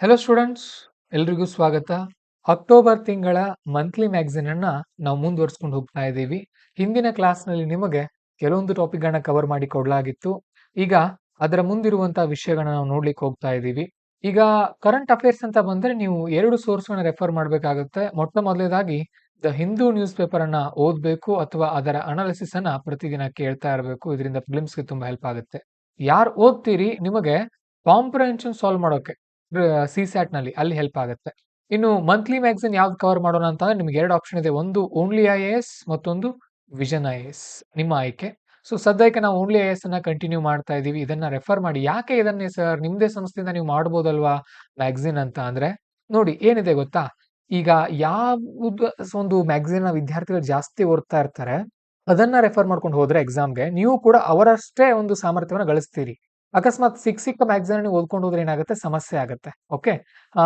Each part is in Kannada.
ಹೆಲೋ ಸ್ಟೂಡೆಂಟ್ಸ್, ಎಲ್ರಿಗೂ ಸ್ವಾಗತ. ಅಕ್ಟೋಬರ್ ತಿಂಗಳ ಮಂತ್ಲಿ ಮ್ಯಾಗಝಿನ್ ಅನ್ನ ನಾವು ಮುಂದುವರಿಸ್ಕೊಂಡು ಹೋಗ್ತಾ ಇದ್ದೀವಿ. ಹಿಂದಿನ ಕ್ಲಾಸ್ನಲ್ಲಿ ನಿಮಗೆ ಕೆಲವೊಂದು ಟಾಪಿಕ್ಗಳನ್ನ ಕವರ್ ಮಾಡಿ ಕೊಡಲಾಗಿತ್ತು. ಈಗ ಅದರ ಮುಂದಿರುವಂತಹ ವಿಷಯಗಳನ್ನ ನಾವು ನೋಡ್ಲಿಕ್ಕೆ ಹೋಗ್ತಾ ಇದ್ದೀವಿ. ಈಗ ಕರೆಂಟ್ ಅಫೇರ್ಸ್ ಅಂತ ಬಂದ್ರೆ ನೀವು ಎರಡು ಸೋರ್ಸ್ಗಳನ್ನ ರೆಫರ್ ಮಾಡಬೇಕಾಗುತ್ತೆ. ಮೊಟ್ಟ ಮೊದಲನೇದಾಗಿ ದ ಹಿಂದೂ ನ್ಯೂಸ್ ಪೇಪರ್ ಅನ್ನ ಓದಬೇಕು ಅಥವಾ ಅದರ ಅನಾಲಿಸಿಸ್ ಅನ್ನ ಪ್ರತಿದಿನ ಕೇಳ್ತಾ ಇರಬೇಕು. ಇದರಿಂದ ಫಿಲಿಮ್ಸ್ಗೆ ತುಂಬಾ ಹೆಲ್ಪ್ ಆಗುತ್ತೆ. ಯಾರು ಓದ್ತೀರಿ ನಿಮಗೆ ಕಾಂಪ್ರಹೆನ್ಷನ್ ಸಾಲ್ವ್ ಮಾಡೋಕೆ ಸಿಸ್ಯಾಟ್ ನಲ್ಲಿ ಅಲ್ಲಿ ಹೆಲ್ಪ್ ಆಗುತ್ತೆ. ಇನ್ನು ಮಂತ್ಲಿ ಮ್ಯಾಗಝಿನ್ ಯಾವ್ದು ಕವರ್ ಮಾಡೋಣ ಅಂತಂದ್ರೆ ನಿಮ್ಗೆ ಎರಡು ಆಪ್ಷನ್ ಇದೆ. ಒಂದು ಓನ್ಲಿ IAS ಮತ್ತೊಂದು ವಿಷನ್ IAS, ನಿಮ್ಮ ಆಯ್ಕೆ. ಸೊ ಸದ್ಯಕ್ಕೆ ನಾವು ಓನ್ಲಿ IAS ಅನ್ನ ಕಂಟಿನ್ಯೂ ಮಾಡ್ತಾ ಇದೀವಿ. ಇದನ್ನ ರೆಫರ್ ಮಾಡಿ. ಯಾಕೆ ಇದನ್ನೇ ಸರ್ ನಿಮ್ದೇ ಸಂಸ್ಥೆಯಿಂದ ನೀವು ಮಾಡ್ಬೋದಲ್ವಾ ಮ್ಯಾಗಝಿನ್ ಅಂತ ಅಂದ್ರೆ, ನೋಡಿ ಏನಿದೆ ಗೊತ್ತಾ, ಈಗ ಯಾವ್ದು ಒಂದು ಮ್ಯಾಗಝಿನ್ ವಿದ್ಯಾರ್ಥಿಗಳು ಜಾಸ್ತಿ ಓದ್ತಾ ಇರ್ತಾರೆ ಅದನ್ನ ರೆಫರ್ ಮಾಡ್ಕೊಂಡು ಹೋದ್ರೆ ಎಕ್ಸಾಮ್ಗೆ ನೀವು ಕೂಡ ಅವರಷ್ಟೇ ಒಂದು ಸಾಮರ್ಥ್ಯವನ್ನು ಗಳಿಸ್ತೀರಿ. ಅಕಸ್ಮಾತ್ ಸಿಕ್ಕ ಮ್ಯಾಗಝಿನ್ ನೀವು ಓದ್ಕೊಂಡು ಹೋದ್ರೆ ಏನಾಗುತ್ತೆ, ಸಮಸ್ಯೆ ಆಗುತ್ತೆ. ಓಕೆ,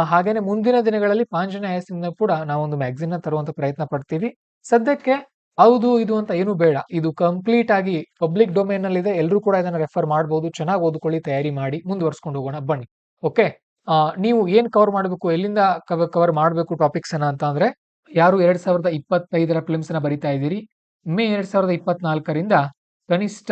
ಹಾಗೇನೆ ಮುಂದಿನ ದಿನಗಳಲ್ಲಿ ಪಾಂಜನ ಇಂದ ಕೂಡ ನಾವೊಂದು ಮ್ಯಾಗಝಿನ್ ತರುವಂತ ಪ್ರಯತ್ನ ಪಡ್ತೀವಿ. ಸದ್ಯಕ್ಕೆ ಹೌದು ಇದು ಅಂತ ಏನು ಬೇಡ, ಇದು ಕಂಪ್ಲೀಟ್ ಆಗಿ ಪಬ್ಲಿಕ್ ಡೊಮೇನ್ ನಲ್ಲಿ ಇದೆ. ಎಲ್ಲರೂ ಕೂಡ ಇದನ್ನ ರೆಫರ್ ಮಾಡಬಹುದು. ಚೆನ್ನಾಗಿ ಓದ್ಕೊಳ್ಳಿ, ತಯಾರಿ ಮಾಡಿ, ಮುಂದುವರ್ಸ್ಕೊಂಡು ಹೋಗೋಣ ಬನ್ನಿ. ಓಕೆ, ನೀವು ಏನ್ ಕವರ್ ಮಾಡಬೇಕು, ಎಲ್ಲಿಂದ ಕವರ್ ಮಾಡಬೇಕು ಟಾಪಿಕ್ಸ್ ಅನ್ನ ಅಂತ ಅಂದ್ರೆ, ಯಾರು 2025ರ ಫಿಲ್ಮ್ಸ್ ನ ಬರಿತಾ ಇದ್ದೀರಿ, ಮೇ 2024ರಿಂದ ಕನಿಷ್ಠ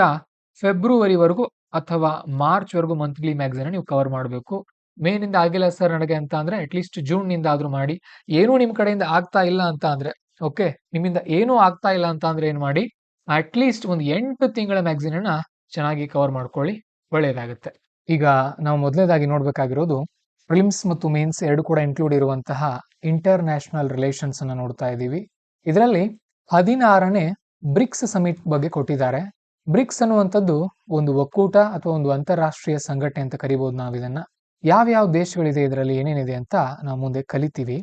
ಫೆಬ್ರವರಿವರೆಗೂ ಅಥವಾ ಮಾರ್ಚ್ ವರೆಗೂ ಮಂತ್ಲಿ ಮ್ಯಾಗಝಿನ್ ನೀವು ಕವರ್ ಮಾಡಬೇಕು. ಮೇನಿಂದ ಆಗಿಲ್ಲ ಸರ್ ನನಗೆ ಅಂತ ಅಂದ್ರೆ ಅಟ್ಲೀಸ್ಟ್ ಜೂನ್ ನಿಂದ ಆದ್ರೂ ಮಾಡಿ. ಏನೂ ನಿಮ್ ಕಡೆಯಿಂದ ಆಗ್ತಾ ಇಲ್ಲ ಅಂತ ಅಂದ್ರೆ, ಓಕೆ, ನಿಮ್ಮಿಂದ ಏನೂ ಆಗ್ತಾ ಇಲ್ಲ ಅಂತ ಅಂದ್ರೆ ಏನ್ ಮಾಡಿ, ಅಟ್ಲೀಸ್ಟ್ ಒಂದು 8 ತಿಂಗಳ ಮ್ಯಾಗಝಿನ್ ಅನ್ನ ಚೆನ್ನಾಗಿ ಕವರ್ ಮಾಡ್ಕೊಳ್ಳಿ, ಒಳ್ಳೆಯದಾಗುತ್ತೆ. ಈಗ ನಾವು ಮೊದಲನೇದಾಗಿ ನೋಡ್ಬೇಕಾಗಿರೋದು ಪ್ರಿಲಿಮ್ಸ್ ಮತ್ತು ಮೇನ್ಸ್ ಎರಡು ಕೂಡ ಇನ್ಕ್ಲೂಡ್ ಇರುವಂತಹ ಇಂಟರ್ ನ್ಯಾಷನಲ್ ರಿಲೇಷನ್ಸ್ ಅನ್ನ ನೋಡ್ತಾ ಇದ್ದೀವಿ. ಇದರಲ್ಲಿ 16ನೇ ಬ್ರಿಕ್ಸ್ ಸಮಿಟ್ ಬಗ್ಗೆ ಕೊಟ್ಟಿದ್ದಾರೆ. ಬ್ರಿಕ್ಸ್ ಅನ್ನುವಂಥದ್ದು ಒಂದು ಒಕ್ಕೂಟ ಅಥವಾ ಒಂದು ಅಂತಾರಾಷ್ಟ್ರೀಯ ಸಂಘಟನೆ ಅಂತ ಕರಿಬಹುದು ನಾವು ಇದನ್ನ. ಯಾವ ದೇಶಗಳಿದೆ ಇದರಲ್ಲಿ, ಏನೇನಿದೆ ಅಂತ ನಾವು ಮುಂದೆ ಕಲಿತೀವಿ.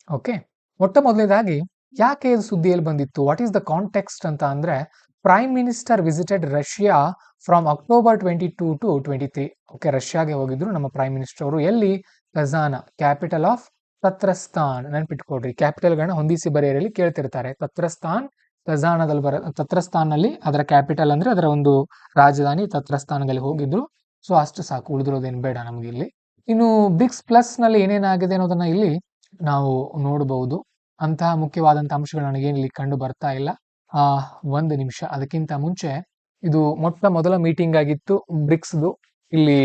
ಓಕೆ, ಮೊಟ್ಟ ಮೊದಲನೇದಾಗಿ ಯಾಕೆ ಇದು ಸುದ್ದಿಯಲ್ಲಿ ಬಂದಿತ್ತು, ವಾಟ್ ಈಸ್ ದ ಕಾಂಟೆಕ್ಸ್ಟ್ ಅಂತ ಅಂದ್ರೆ, prime minister visited Russia from October 22 to 23. Okay, ರಷ್ಯಾಗೆ ಹೋಗಿದ್ರು ನಮ್ಮ ಪ್ರೈಮ್ ಮಿನಿಸ್ಟರ್ ಅವರು. ಎಲ್ಲಿ? Kazan, capital of Tatarstan. ನೆನ್ಪಿಟ್ಕೊಡ್ರಿ, ಕ್ಯಾಪಿಟಲ್ ಗಳನ್ನ ಹೊಂದಿಸಿ ಬರೆಯರಲ್ಲಿ ಕೇಳ್ತಿರ್ತಾರೆ. ತತ್ರಸ್ತಾನ್ ಕಜಾನದಲ್ಲಿ ತತ್ರಸ್ತಾನ್ ನಲ್ಲಿ ಅದರ ಕ್ಯಾಪಿಟಲ್ ಅಂದ್ರೆ ಅದರ ಒಂದು ರಾಜಧಾನಿ ತತ್ರಸ್ತಾನದಲ್ಲಿ ಹೋಗಿದ್ರು. ಸೊ ಅಷ್ಟು ಸಾಕು, ಉಳಿದಿರೋದೇನು ಬೇಡ ನಮ್ಗೆ ಇಲ್ಲಿ. ಇನ್ನು ಬ್ರಿಕ್ಸ್ ಪ್ಲಸ್ ನಲ್ಲಿ ಏನೇನಾಗಿದೆ ಅನ್ನೋದನ್ನ ಇಲ್ಲಿ ನಾವು ನೋಡಬಹುದು. ಅಂತಹ ಮುಖ್ಯವಾದಂತಹ ಅಂಶಗಳು ನನಗೇನು ಇಲ್ಲಿ ಕಂಡು ಬರ್ತಾ ಇಲ್ಲ. ಒಂದು ನಿಮಿಷ, ಅದಕ್ಕಿಂತ ಮುಂಚೆ ಇದು ಮೊಟ್ಟ ಮೊದಲ ಮೀಟಿಂಗ್ ಆಗಿತ್ತು ಬ್ರಿಕ್ಸ್ದು. ಇಲ್ಲಿ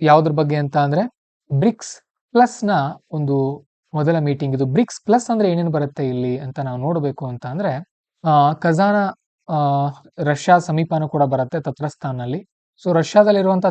ಯಾವ್ದ್ರ ಬಗ್ಗೆ ಅಂತ ಅಂದ್ರೆ ಬ್ರಿಕ್ಸ್ ಪ್ಲಸ್ ನ ಒಂದು ಮೊದಲ ಮೀಟಿಂಗ್ ಇದು. ಬ್ರಿಕ್ಸ್ ಪ್ಲಸ್ ಅಂದ್ರೆ ಏನೇನು ಬರುತ್ತೆ ಇಲ್ಲಿ ಅಂತ ನಾವು ನೋಡಬೇಕು ಅಂತ ಅಂದ್ರೆ, ಕಜಾನ ರಷ್ಯಾ ಸಮೀಪನೂ ಕೂಡ ಬರುತ್ತೆ ತತ್ರಸ್ಥಾನ್ ನಲ್ಲಿ. ಸೊ ರಷ್ಯಾದಲ್ಲಿರುವಂತಹ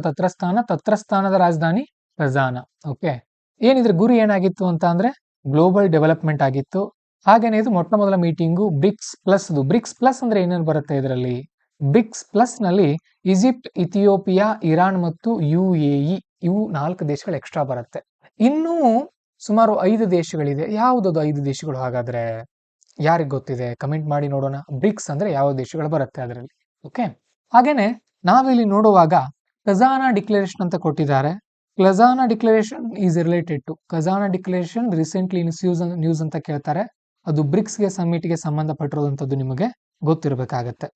ತತ್ರಸ್ಥಾನದ ರಾಜಧಾನಿ ಕಜಾನ. ಓಕೆ, ಏನಿದ್ರೆ ಗುರಿ ಏನಾಗಿತ್ತು ಅಂತ ಅಂದ್ರೆ ಗ್ಲೋಬಲ್ ಡೆವಲಪ್ಮೆಂಟ್ ಆಗಿತ್ತು. ಹಾಗೇನೆ ಇದು ಮೊಟ್ಟ ಮೊದಲ meeting BRICS plus. BRICS plus ಅಂದ್ರೆ ಏನೇನು ಬರುತ್ತೆ ಇದರಲ್ಲಿ? ಬ್ರಿಕ್ಸ್ ಪ್ಲಸ್ ನಲ್ಲಿ ಈಜಿಪ್ಟ್, ಇಥಿಯೋಪಿಯಾ, ಇರಾನ್ ಮತ್ತು UAE ಇವು 4 ದೇಶಗಳು ಎಕ್ಸ್ಟ್ರಾ ಬರುತ್ತೆ. ಇನ್ನೂ ಸುಮಾರು 5 ದೇಶಗಳಿದೆ. ಯಾವುದದು 5 ದೇಶಗಳು ಹಾಗಾದ್ರೆ? ಯಾರಿಗೆ ಗೊತ್ತಿದೆ ಕಮೆಂಟ್ ಮಾಡಿ ನೋಡೋಣ. ಬ್ರಿಕ್ಸ್ ಅಂದ್ರೆ ಯಾವ ದೇಶಗಳು ಬರುತ್ತೆ ಅದರಲ್ಲಿ. ಓಕೆ, ಹಾಗೇನೆ ನಾವಿಲ್ಲಿ ನೋಡುವಾಗ ಕಜಾನ ಡಿಕ್ಲರೇಷನ್ ಅಂತ ಕೊಟ್ಟಿದ್ದಾರೆ. Kazan declaration is related to Kazan declaration recently news ಅಂತ ಕೇಳ್ತಾರೆ. ಅದು ಬ್ರಿಕ್ಸ್ಗೆ ಸಮಿಟ್ಗೆ ಸಂಬಂಧಪಟ್ಟಿರುವಂತದ್ದು ನಿಮಗೆ ಗೊತ್ತಿರಬೇಕಾಗತ್ತೆ.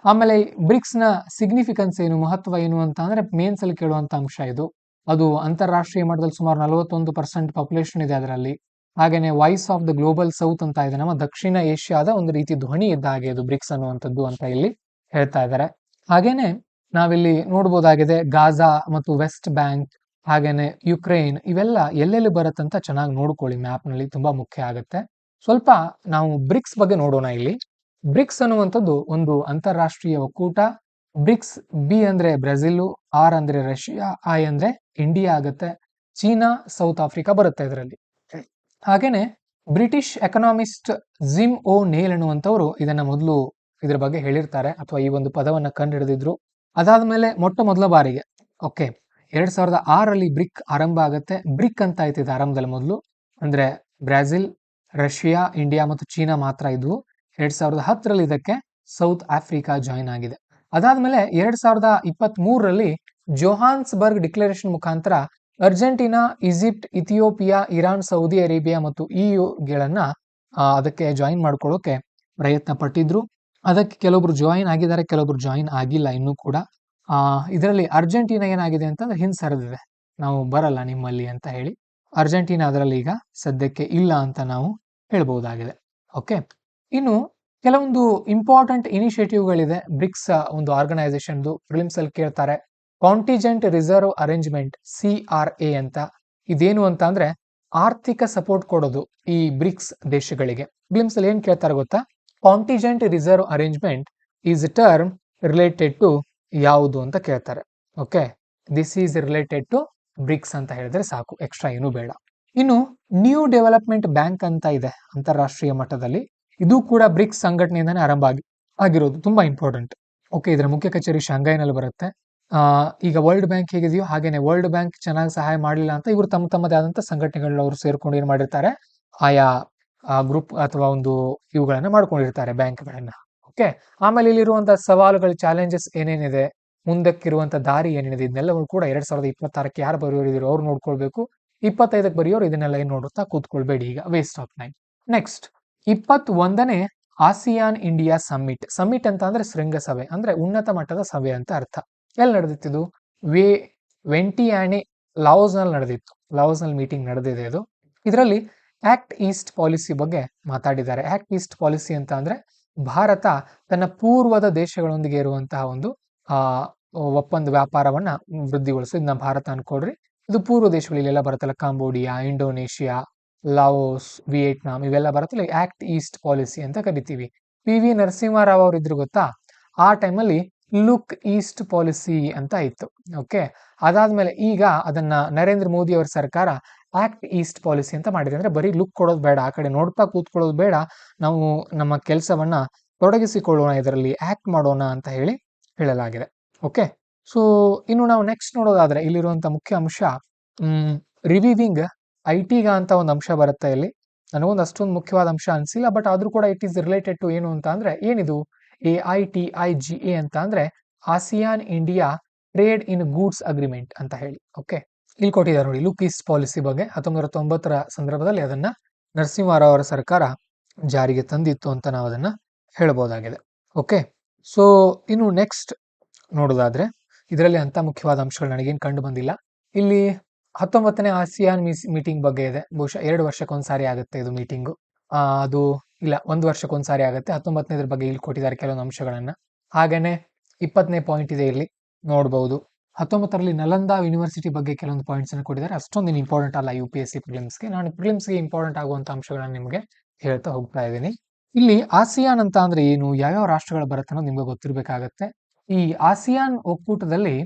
ಆಮೇಲೆ ಬ್ರಿಕ್ಸ್ ನ ಸಿಗ್ನಿಫಿಕೆನ್ಸ್ ಏನು, ಮಹತ್ವ ಏನು ಅಂತ ಅಂದ್ರೆ ಮೇನ್ಸ್ ಅಲ್ಲಿ ಕೇಳುವಂತ ಅಂಶ ಇದು. ಅದು ಅಂತಾರಾಷ್ಟ್ರೀಯ ಮಟ್ಟದಲ್ಲಿ ಸುಮಾರು 41% ಪಾಪ್ಯುಲೇಷನ್ ಇದೆ ಅದರಲ್ಲಿ. ಹಾಗೇನೆ voice of the global south ಅಂತ ಇದೆ, ನಮ್ಮ ದಕ್ಷಿಣ ಏಷ್ಯಾದ ಒಂದು ರೀತಿ ಧ್ವನಿ ಇದ್ದ ಹಾಗೆ ಇದು ಬ್ರಿಕ್ಸ್ ಅನ್ನುವಂಥದ್ದು ಅಂತ ಇಲ್ಲಿ ಹೇಳ್ತಾ ಇದ್ದಾರೆ. ಹಾಗೇನೆ ನಾವಿಲ್ಲಿ ನೋಡ್ಬೋದಾಗಿದೆ ಗಾಜಾ ಮತ್ತು ವೆಸ್ಟ್ ಬ್ಯಾಂಕ್, ಹಾಗೇನೆ ಯುಕ್ರೇನ್, ಇವೆಲ್ಲ ಎಲ್ಲೆಲ್ಲಿ ಬರುತ್ತಂತ ಚೆನ್ನಾಗಿ ನೋಡ್ಕೊಳ್ಳಿ, ಮ್ಯಾಪ್ ನಲ್ಲಿ ತುಂಬಾ ಮುಖ್ಯ ಆಗುತ್ತೆ. ಸ್ವಲ್ಪ ನಾವು ಬ್ರಿಕ್ಸ್ ಬಗ್ಗೆ ನೋಡೋಣ ಇಲ್ಲಿ. ಬ್ರಿಕ್ಸ್ ಅನ್ನುವಂಥದ್ದು ಒಂದು ಅಂತಾರಾಷ್ಟ್ರೀಯ ಒಕ್ಕೂಟ. ಬ್ರಿಕ್ಸ್ ಬಿ ಅಂದ್ರೆ ಬ್ರೆಜಿಲ್, ಆರ್ ಅಂದ್ರೆ ರಷ್ಯಾ, ಐ ಅಂದ್ರೆ ಇಂಡಿಯಾ ಆಗುತ್ತೆ. ಚೀನಾ, ಸೌತ್ ಆಫ್ರಿಕಾ ಬರುತ್ತೆ ಇದರಲ್ಲಿ. ಹಾಗೇನೆ ಬ್ರಿಟಿಷ್ ಎಕನಾಮಿಸ್ಟ್ ಜಿಮ್ ಓ ನೇಲ್ ಅನ್ನುವಂಥವ್ರು ಇದನ್ನ ಮೊದಲು ಇದ್ರ ಬಗ್ಗೆ ಹೇಳಿರ್ತಾರೆ ಅಥವಾ ಈ ಒಂದು ಪದವನ್ನ ಕಂಡು ಹಿಡಿದಿದ್ರು. ಅದಾದ್ಮೇಲೆ ಮೊಟ್ಟ ಮೊದಲ ಬಾರಿಗೆ 2006ರಲ್ಲಿ ಬ್ರಿಕ್ ಆರಂಭ ಆಗುತ್ತೆ. ಬ್ರಿಕ್ ಅಂತ ಆಯ್ತಿದೆ ಆರಂಭದಲ್ಲಿ ಮೊದಲು, ಅಂದ್ರೆ ಬ್ರೆಜಿಲ್, ರಷ್ಯಾ, ಇಂಡಿಯಾ ಮತ್ತು ಚೀನಾ ಮಾತ್ರ ಇದ್ವು. 2010ರಲ್ಲಿ ಇದಕ್ಕೆ ಸೌತ್ ಆಫ್ರಿಕಾ ಜಾಯಿನ್ ಆಗಿದೆ. ಅದಾದ್ಮೇಲೆ 2023ರಲ್ಲಿ ಜೋಹಾನ್ಸ್ಬರ್ಗ್ ಡಿಕ್ಲರೇಷನ್ ಮುಖಾಂತರ Argentina, Egypt, Ethiopia, Iran, Saudi Arabia ಮತ್ತು EU ಅದಕ್ಕೆ ಜಾಯಿನ್ ಮಾಡ್ಕೊಳ್ಳೋಕೆ ಪ್ರಯತ್ನ ಪಟ್ಟಿದ್ರು. ಅದಕ್ಕೆ ಕೆಲವೊಬ್ರು ಜಾಯಿನ್ ಆಗಿದ್ದಾರೆ, ಕೆಲವೊಬ್ರು ಜಾಯಿನ್ ಆಗಿಲ್ಲ ಇನ್ನೂ ಕೂಡ. ಇದರಲ್ಲಿ ಅರ್ಜೆಂಟೀನಾ ಏನಾಗಿದೆ ಅಂತಂದ್ರೆ ಹಿಂದೆ ಸರಿದಿದೆ, ನಾವು ಬರಲ್ಲ ನಿಮ್ಮಲ್ಲಿ ಅಂತ ಹೇಳಿ. ಅರ್ಜೆಂಟೀನಾ ಅದರಲ್ಲಿ ಈಗ ಸದ್ಯಕ್ಕೆ ಇಲ್ಲ ಅಂತ ನಾವು ಹೇಳ್ಬಹುದಾಗಿದೆ. ಓಕೆ, ಇನ್ನು ಕೆಲವೊಂದು ಇಂಪಾರ್ಟೆಂಟ್ ಇನಿಷಿಯೇಟಿವ್ಗಳಿದೆ ಬ್ರಿಕ್ಸ್ ಒಂದು ಆರ್ಗನೈಸೇಷನ್ದು. ಪ್ರಿಲಿಮ್ಸ್ ಅಲ್ಲಿ ಕೇಳ್ತಾರೆ. ಕಾಂಟಿಜೆಂಟ್ ರಿಸರ್ವ್ ಅರೇಂಜ್ಮೆಂಟ್ CRA ಅಂತ. ಇದೇನು ಅಂತ ಅಂದ್ರೆ ಆರ್ಥಿಕ ಸಪೋರ್ಟ್ ಕೊಡೋದು ಈ ಬ್ರಿಕ್ಸ್ ದೇಶಗಳಿಗೆ. ಪ್ರಿಲಿಮ್ಸ್ ಅಲ್ಲಿ ಏನ್ ಕೇಳ್ತಾರೆ ಗೊತ್ತಾ? Contingent reserve arrangement is term related to ಯಾವುದು ಅಂತ ಕೇಳ್ತಾರೆ. Okay, this is related to BRICS ಅಂತ ಹೇಳಿದ್ರೆ ಸಾಕು, ಎಕ್ಸ್ಟ್ರಾ ಏನು ಬೇಡ. ಇನ್ನು ನ್ಯೂ ಡೆವಲಪ್ಮೆಂಟ್ ಬ್ಯಾಂಕ್ ಅಂತ ಇದೆ ಅಂತಾರಾಷ್ಟ್ರೀಯ ಮಟ್ಟದಲ್ಲಿ. ಇದು ಕೂಡ ಬ್ರಿಕ್ಸ್ ಸಂಘಟನೆಯಿಂದಾನೇ ಆರಂಭ ಆಗಿರೋದು. ತುಂಬಾ ಇಂಪಾರ್ಟೆಂಟ್. ಓಕೆ, ಇದರ ಮುಖ್ಯ ಕಚೇರಿ ಶಾಂಘೈನಲ್ಲಿ ಬರುತ್ತೆ. ಈಗ ವರ್ಲ್ಡ್ ಬ್ಯಾಂಕ್ ಹೇಗಿದೆಯೋ ಹಾಗೇನೆ ವರ್ಲ್ಡ್ ಬ್ಯಾಂಕ್ ಚೆನ್ನಾಗಿ ಸಹಾಯ ಮಾಡಲಿಲ್ಲ ಅಂತ ಇವರು ತಮ್ಮದೇ ಆದಂತ ಸಂಘಟನೆಗಳು ಅವರು ಸೇರ್ಕೊಂಡು ಏನ್ ಮಾಡಿರ್ತಾರೆ, ಆಯಾ ಗ್ರೂಪ್ ಅಥವಾ ಒಂದು ಇವುಗಳನ್ನ ಮಾಡ್ಕೊಂಡಿರ್ತಾರೆ ಬ್ಯಾಂಕ್ಗಳನ್ನ. ಓಕೆ, ಆಮೇಲೆ ಇಲ್ಲಿರುವಂತಹ ಸವಾಲುಗಳು, ಚಾಲೆಂಜಸ್ ಏನೇನಿದೆ, ಮುಂದಕ್ಕಿರುವಂತ ದಾರಿ ಏನೇನಿದೆ, ಇದನ್ನೆಲ್ಲವೂ ಕೂಡ 2026ಕ್ಕೆ ಯಾರು ಬರೆಯೋರಿದ್ರು ಅವ್ರು ನೋಡ್ಕೊಳ್ಬೇಕು. 25ಕ್ಕೆ ಬರೆಯೋರು ಇದನ್ನೆಲ್ಲ ಏನ್ ನೋಡುತ್ತಾ ಕೂತ್ಕೊಳ್ಬೇಡಿ, ಈಗ ವೇಸ್ಟ್ ಆಫ್ ಟೈಮ್. ನೆಕ್ಸ್ಟ್ 21ನೇ ಆಸಿಯಾನ್ ಇಂಡಿಯಾ ಸಮ್ಮಿಟ್. ಸಮ್ಮಿಟ್ ಅಂತ ಅಂದ್ರೆ ಶೃಂಗಸಭೆ, ಅಂದ್ರೆ ಉನ್ನತ ಮಟ್ಟದ ಸಭೆ ಅಂತ ಅರ್ಥ. ಎಲ್ಲಿ ನಡೆದಿತ್ತು? ವೆಂಟಿಯಾನೆ ಲಾವೋಸ್ ನಲ್ಲಿ ನಡೆದಿತ್ತು. ಲಾವೋಸ್ ನಲ್ಲಿ ಮೀಟಿಂಗ್ ನಡೆದಿದೆ ಇದು. ಇದರಲ್ಲಿ ಆಕ್ಟ್ ಈಸ್ಟ್ ಪಾಲಿಸಿ ಬಗ್ಗೆ ಮಾತಾಡಿದ್ದಾರೆ. ಆಕ್ಟ್ ಈಸ್ಟ್ ಪಾಲಿಸಿ ಅಂತ ಅಂದ್ರೆ ಭಾರತ ತನ್ನ ಪೂರ್ವದ ದೇಶಗಳೊಂದಿಗೆ ಇರುವಂತಹ ಒಂದು ಒಪ್ಪಂದ ವ್ಯಾಪಾರವನ್ನ ವೃದ್ಧಿಗೊಳಿಸಿ. ಇದನ್ನ ಭಾರತ ಅನ್ಕೊಡ್ರಿ. ಇದು ಪೂರ್ವ ದೇಶಗಳಿಗೆಲ್ಲ ಬರುತ್ತಲ್ಲ, ಕಾಂಬೋಡಿಯಾ, ಇಂಡೋನೇಷಿಯಾ, ಲಾವೋಸ್, ವಿಯೆಟ್ನಾಂ ಇವೆಲ್ಲ ಬರುತ್ತಲ್ಲ. ಆಕ್ಟ್ ಈಸ್ಟ್ ಪಾಲಿಸಿ ಅಂತ ಕರಿತೀವಿ. PV ನರಸಿಂಹರಾವ್ ಅವರು ಇದ್ರು ಗೊತ್ತಾ? ಆ ಟೈಮಲ್ಲಿ ಲುಕ್ ಈಸ್ಟ್ ಪಾಲಿಸಿ ಅಂತ ಇತ್ತು. ಓಕೆ, ಅದಾದ್ಮೇಲೆ ಈಗ ಅದನ್ನ ನರೇಂದ್ರ ಮೋದಿ ಅವರ ಸರ್ಕಾರ ಆಕ್ಟ್ ಈಸ್ಟ್ ಪಾಲಿಸಿ ಅಂತ ಮಾಡಿದೆ. ಅಂದ್ರೆ ಬರೀ ಲುಕ್ ಕೊಡೋದು ಬೇಡ, ಆ ಕಡೆ ನೋಡ್ತಾ ಕೂತ್ಕೊಳ್ಳೋದು ಬೇಡ, ನಾವು ನಮ್ಮ ಕೆಲಸವನ್ನ ತೊಡಗಿಸಿಕೊಳ್ಳೋಣ, ಇದರಲ್ಲಿ ಆಕ್ಟ್ ಮಾಡೋಣ ಅಂತ ಹೇಳಲಾಗಿದೆ. ಓಕೆ, ಸೊ ಇನ್ನು ನಾವು ನೆಕ್ಸ್ಟ್ ನೋಡೋದಾದ್ರೆ ಇಲ್ಲಿರುವಂತ ಮುಖ್ಯ ಅಂಶ ರಿವಿವಿಂಗ್ ಐಟಿಗ ಅಂತ ಒಂದು ಅಂಶ ಬರುತ್ತೆ ಇಲ್ಲಿ. ನನಗೊಂದು ಅಷ್ಟೊಂದು ಮುಖ್ಯವಾದ ಅಂಶ ಅನ್ಸಿಲ್ಲ, ಬಟ್ ಆದ್ರೂ ಕೂಡ ಇಟ್ ಈಸ್ ರಿಲೇಟೆಡ್ ಟು ಏನು ಅಂತ ಅಂದ್ರೆ ಏನಿದು AITIGA ಅಂತ ಅಂದ್ರೆ ASEAN India trade in goods agreement ಅಂತ ಹೇಳಿ. ಓಕೆ, ಇಲ್ಲಿ ಕೊಟ್ಟಿದ್ದಾರೆ ನೋಡಿ ಲುಕ್ ಈಸ್ಟ್ ಪಾಲಿಸಿ ಬಗ್ಗೆ. 1990ರ ಸಂದರ್ಭದಲ್ಲಿ ಅದನ್ನ ನರಸಿಂಹರಾವ್ ಅವರ ಸರ್ಕಾರ ಜಾರಿಗೆ ತಂದಿತ್ತು ಅಂತ ನಾವು ಅದನ್ನ ಹೇಳಬಹುದಾಗಿದೆ. ಓಕೆ, ಸೊ ಇನ್ನು ನೆಕ್ಸ್ಟ್ ನೋಡೋದಾದ್ರೆ ಇದರಲ್ಲಿ ಅಂತ ಮುಖ್ಯವಾದ ಅಂಶಗಳು ನನಗೇನು ಕಂಡು ಬಂದಿಲ್ಲ. ಇಲ್ಲಿ 19ನೇ ಆಸಿಯಾನ್ ಮೀಟಿಂಗ್ ಬಗ್ಗೆ ಇದೆ. ಬಹುಶಃ 2 ವರ್ಷಕ್ಕೊಂದ್ಸಾರಿ ಆಗುತ್ತೆ ಇದು ಮೀಟಿಂಗು. ಅದು ಇಲ್ಲ 1 ವರ್ಷಕ್ಕೊಂದ್ಸಾರಿ ಆಗುತ್ತೆ. 19ನೇದ್ರ ಬಗ್ಗೆ ಇಲ್ಲಿ ಕೊಟ್ಟಿದ್ದಾರೆ ಕೆಲವೊಂದು ಅಂಶಗಳನ್ನ. ಹಾಗೇನೆ 20ನೇ ಪಾಯಿಂಟ್ ಇದೆ ಇಲ್ಲಿ ನೋಡಬಹುದು. 19ರಲ್ಲಿ ನಲಂದಾ ಯೂನಿವರ್ಸಿಟಿ ಬಗ್ಗೆ ಕೆಲವೊಂದು ಪಾಯಿಂಟ್ಸ್ ಅನ್ನು ಕೊಟ್ಟಿದ್ದಾರೆ. ಅಷ್ಟೊಂದು ಇಂಪಾರ್ಟೆಂಟ್ ಅಲ್ಲ UPSC ಪ್ರಿಲಿಮ್ಸ್ಗೆ. ನಾನು ಪ್ರಿಲಿಮ್ಸ್ಗೆ ಇಂಪಾರ್ಟೆಂಟ್ ಆಗುವಂತ ಅಂಶಗಳನ್ನ ನಿಮಗೆ ಹೇಳ್ತಾ ಹೋಗ್ತಾ ಇದ್ದೀನಿ. ಇಲ್ಲಿ ಆಸಿಯಾನ್ ಅಂತ ಅಂದ್ರೆ ಏನು, ಯಾವ್ಯಾವ ರಾಷ್ಟ್ರಗಳು ಬರುತ್ತೆ ಅನ್ನೋದು ನಿಮ್ಗೆ ಗೊತ್ತಿರಬೇಕಾಗತ್ತೆ. ಈ ಆಸಿಯಾನ್ ಒಕ್ಕೂಟದಲ್ಲಿ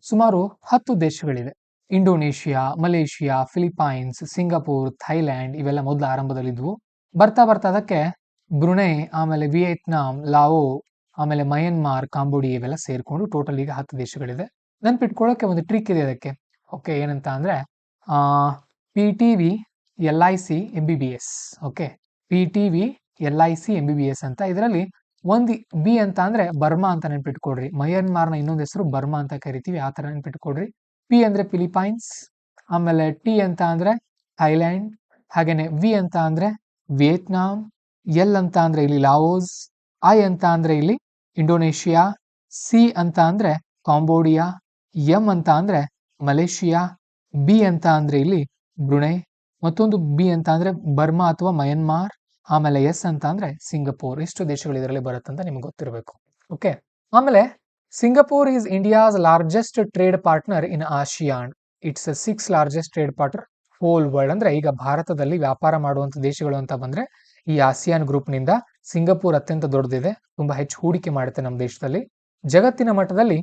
ಸುಮಾರು 10 ದೇಶಗಳಿವೆ. Indonesia, Malaysia, Philippines, Singapore, Thailand ಇವೆಲ್ಲ ಮೊದಲು ಆರಂಭದಲ್ಲಿದ್ವು. ಬರ್ತಾ ಅದಕ್ಕೆ ಬ್ರುನೈ, ಆಮೇಲೆ ವಿಯೆಟ್ನಾಂ, ಲಾವೋ, ಆಮೇಲೆ ಮಯನ್ಮಾರ್, ಕಾಂಬೋಡಿಯಾ ಇವೆಲ್ಲ ಸೇರ್ಕೊಂಡು ಟೋಟಲ್ ಈಗ 10 ದೇಶಗಳಿದೆ. ನೆನ್ಪಿಟ್ಕೊಳ್ಳೋಕೆ ಒಂದು ಟ್ರಿಕ್ ಇದೆ ಅದಕ್ಕೆ. ಓಕೆ, ಏನಂತ ಅಂದ್ರೆ PTV LIC MBBS. Okay, PTV LIC MBBS ಅಂತ. ಇದರಲ್ಲಿ ಒಂದು ಬಿ ಅಂತ ಅಂದ್ರೆ ಬರ್ಮಾ ಅಂತ ನೆನ್ಪಿಟ್ಕೊಡ್ರಿ. ಮಯನ್ಮಾರ್ನ ಇನ್ನೊಂದು ಹೆಸರು ಬರ್ಮಾ ಅಂತ ಕರಿತೀವಿ, ಆ ತರ ನೆನ್ಪಿಟ್ಕೊಡ್ರಿ. ಪಿ ಅಂದ್ರೆ ಫಿಲಿಪೈನ್ಸ್, ಆಮೇಲೆ ಟಿ ಅಂತ ಅಂದ್ರೆ ಥೈಲ್ಯಾಂಡ್, ಹಾಗೇನೆ ವಿ ಅಂತ ಅಂದ್ರೆ ವಿಯೆಟ್ನಾಂ, ಎಲ್ ಅಂತ ಅಂದ್ರೆ ಇಲ್ಲಿ ಲಾವೋಸ್, ಐ ಅಂತ ಅಂದ್ರೆ ಇಲ್ಲಿ ಇಂಡೋನೇಷಿಯಾ, ಸಿ ಅಂತ ಅಂದ್ರೆ ಕಾಂಬೋಡಿಯಾ, ಎಂ ಅಂತ ಅಂದ್ರೆ ಮಲೇಷಿಯಾ, ಬಿ ಅಂತ ಅಂದ್ರೆ ಇಲ್ಲಿ ಬ್ರುನೈ, ಮತ್ತೊಂದು ಬಿ ಅಂತ ಅಂದ್ರೆ ಬರ್ಮಾ ಅಥವಾ ಮಯನ್ಮಾರ್, ಆಮೇಲೆ ಎಸ್ ಅಂತ ಅಂದ್ರೆ ಸಿಂಗಪೂರ್. ಇಷ್ಟು ದೇಶಗಳು ಇದರಲ್ಲಿ ಬರುತ್ತಂತ ನಿಮ್ಗೆ ಗೊತ್ತಿರಬೇಕು. ಓಕೆ, ಆಮೇಲೆ Singapore is India's largest trade partner in ASEAN. It's 6th largest trade partner whole world. ಅಂದ್ರೆ ಈಗ ಭಾರತದಲ್ಲಿ ವ್ಯಾಪಾರ ಮಾಡುವಂತ ದೇಶಗಳು ಅಂತ ಬಂದ್ರೆ ಈ ಆಸಿಯಾನ್ ಗ್ರೂಪ್ ನಿಂದ ಸಿಂಗಪೂರ್ ಅತ್ಯಂತ ದೊಡ್ಡದಿದೆ, ತುಂಬಾ ಹೆಚ್ಚು ಹೂಡಿಕೆ ಮಾಡುತ್ತೆ ನಮ್ಮ ದೇಶದಲ್ಲಿ. ಜಗತ್ತಿನ ಮಟ್ಟದಲ್ಲಿ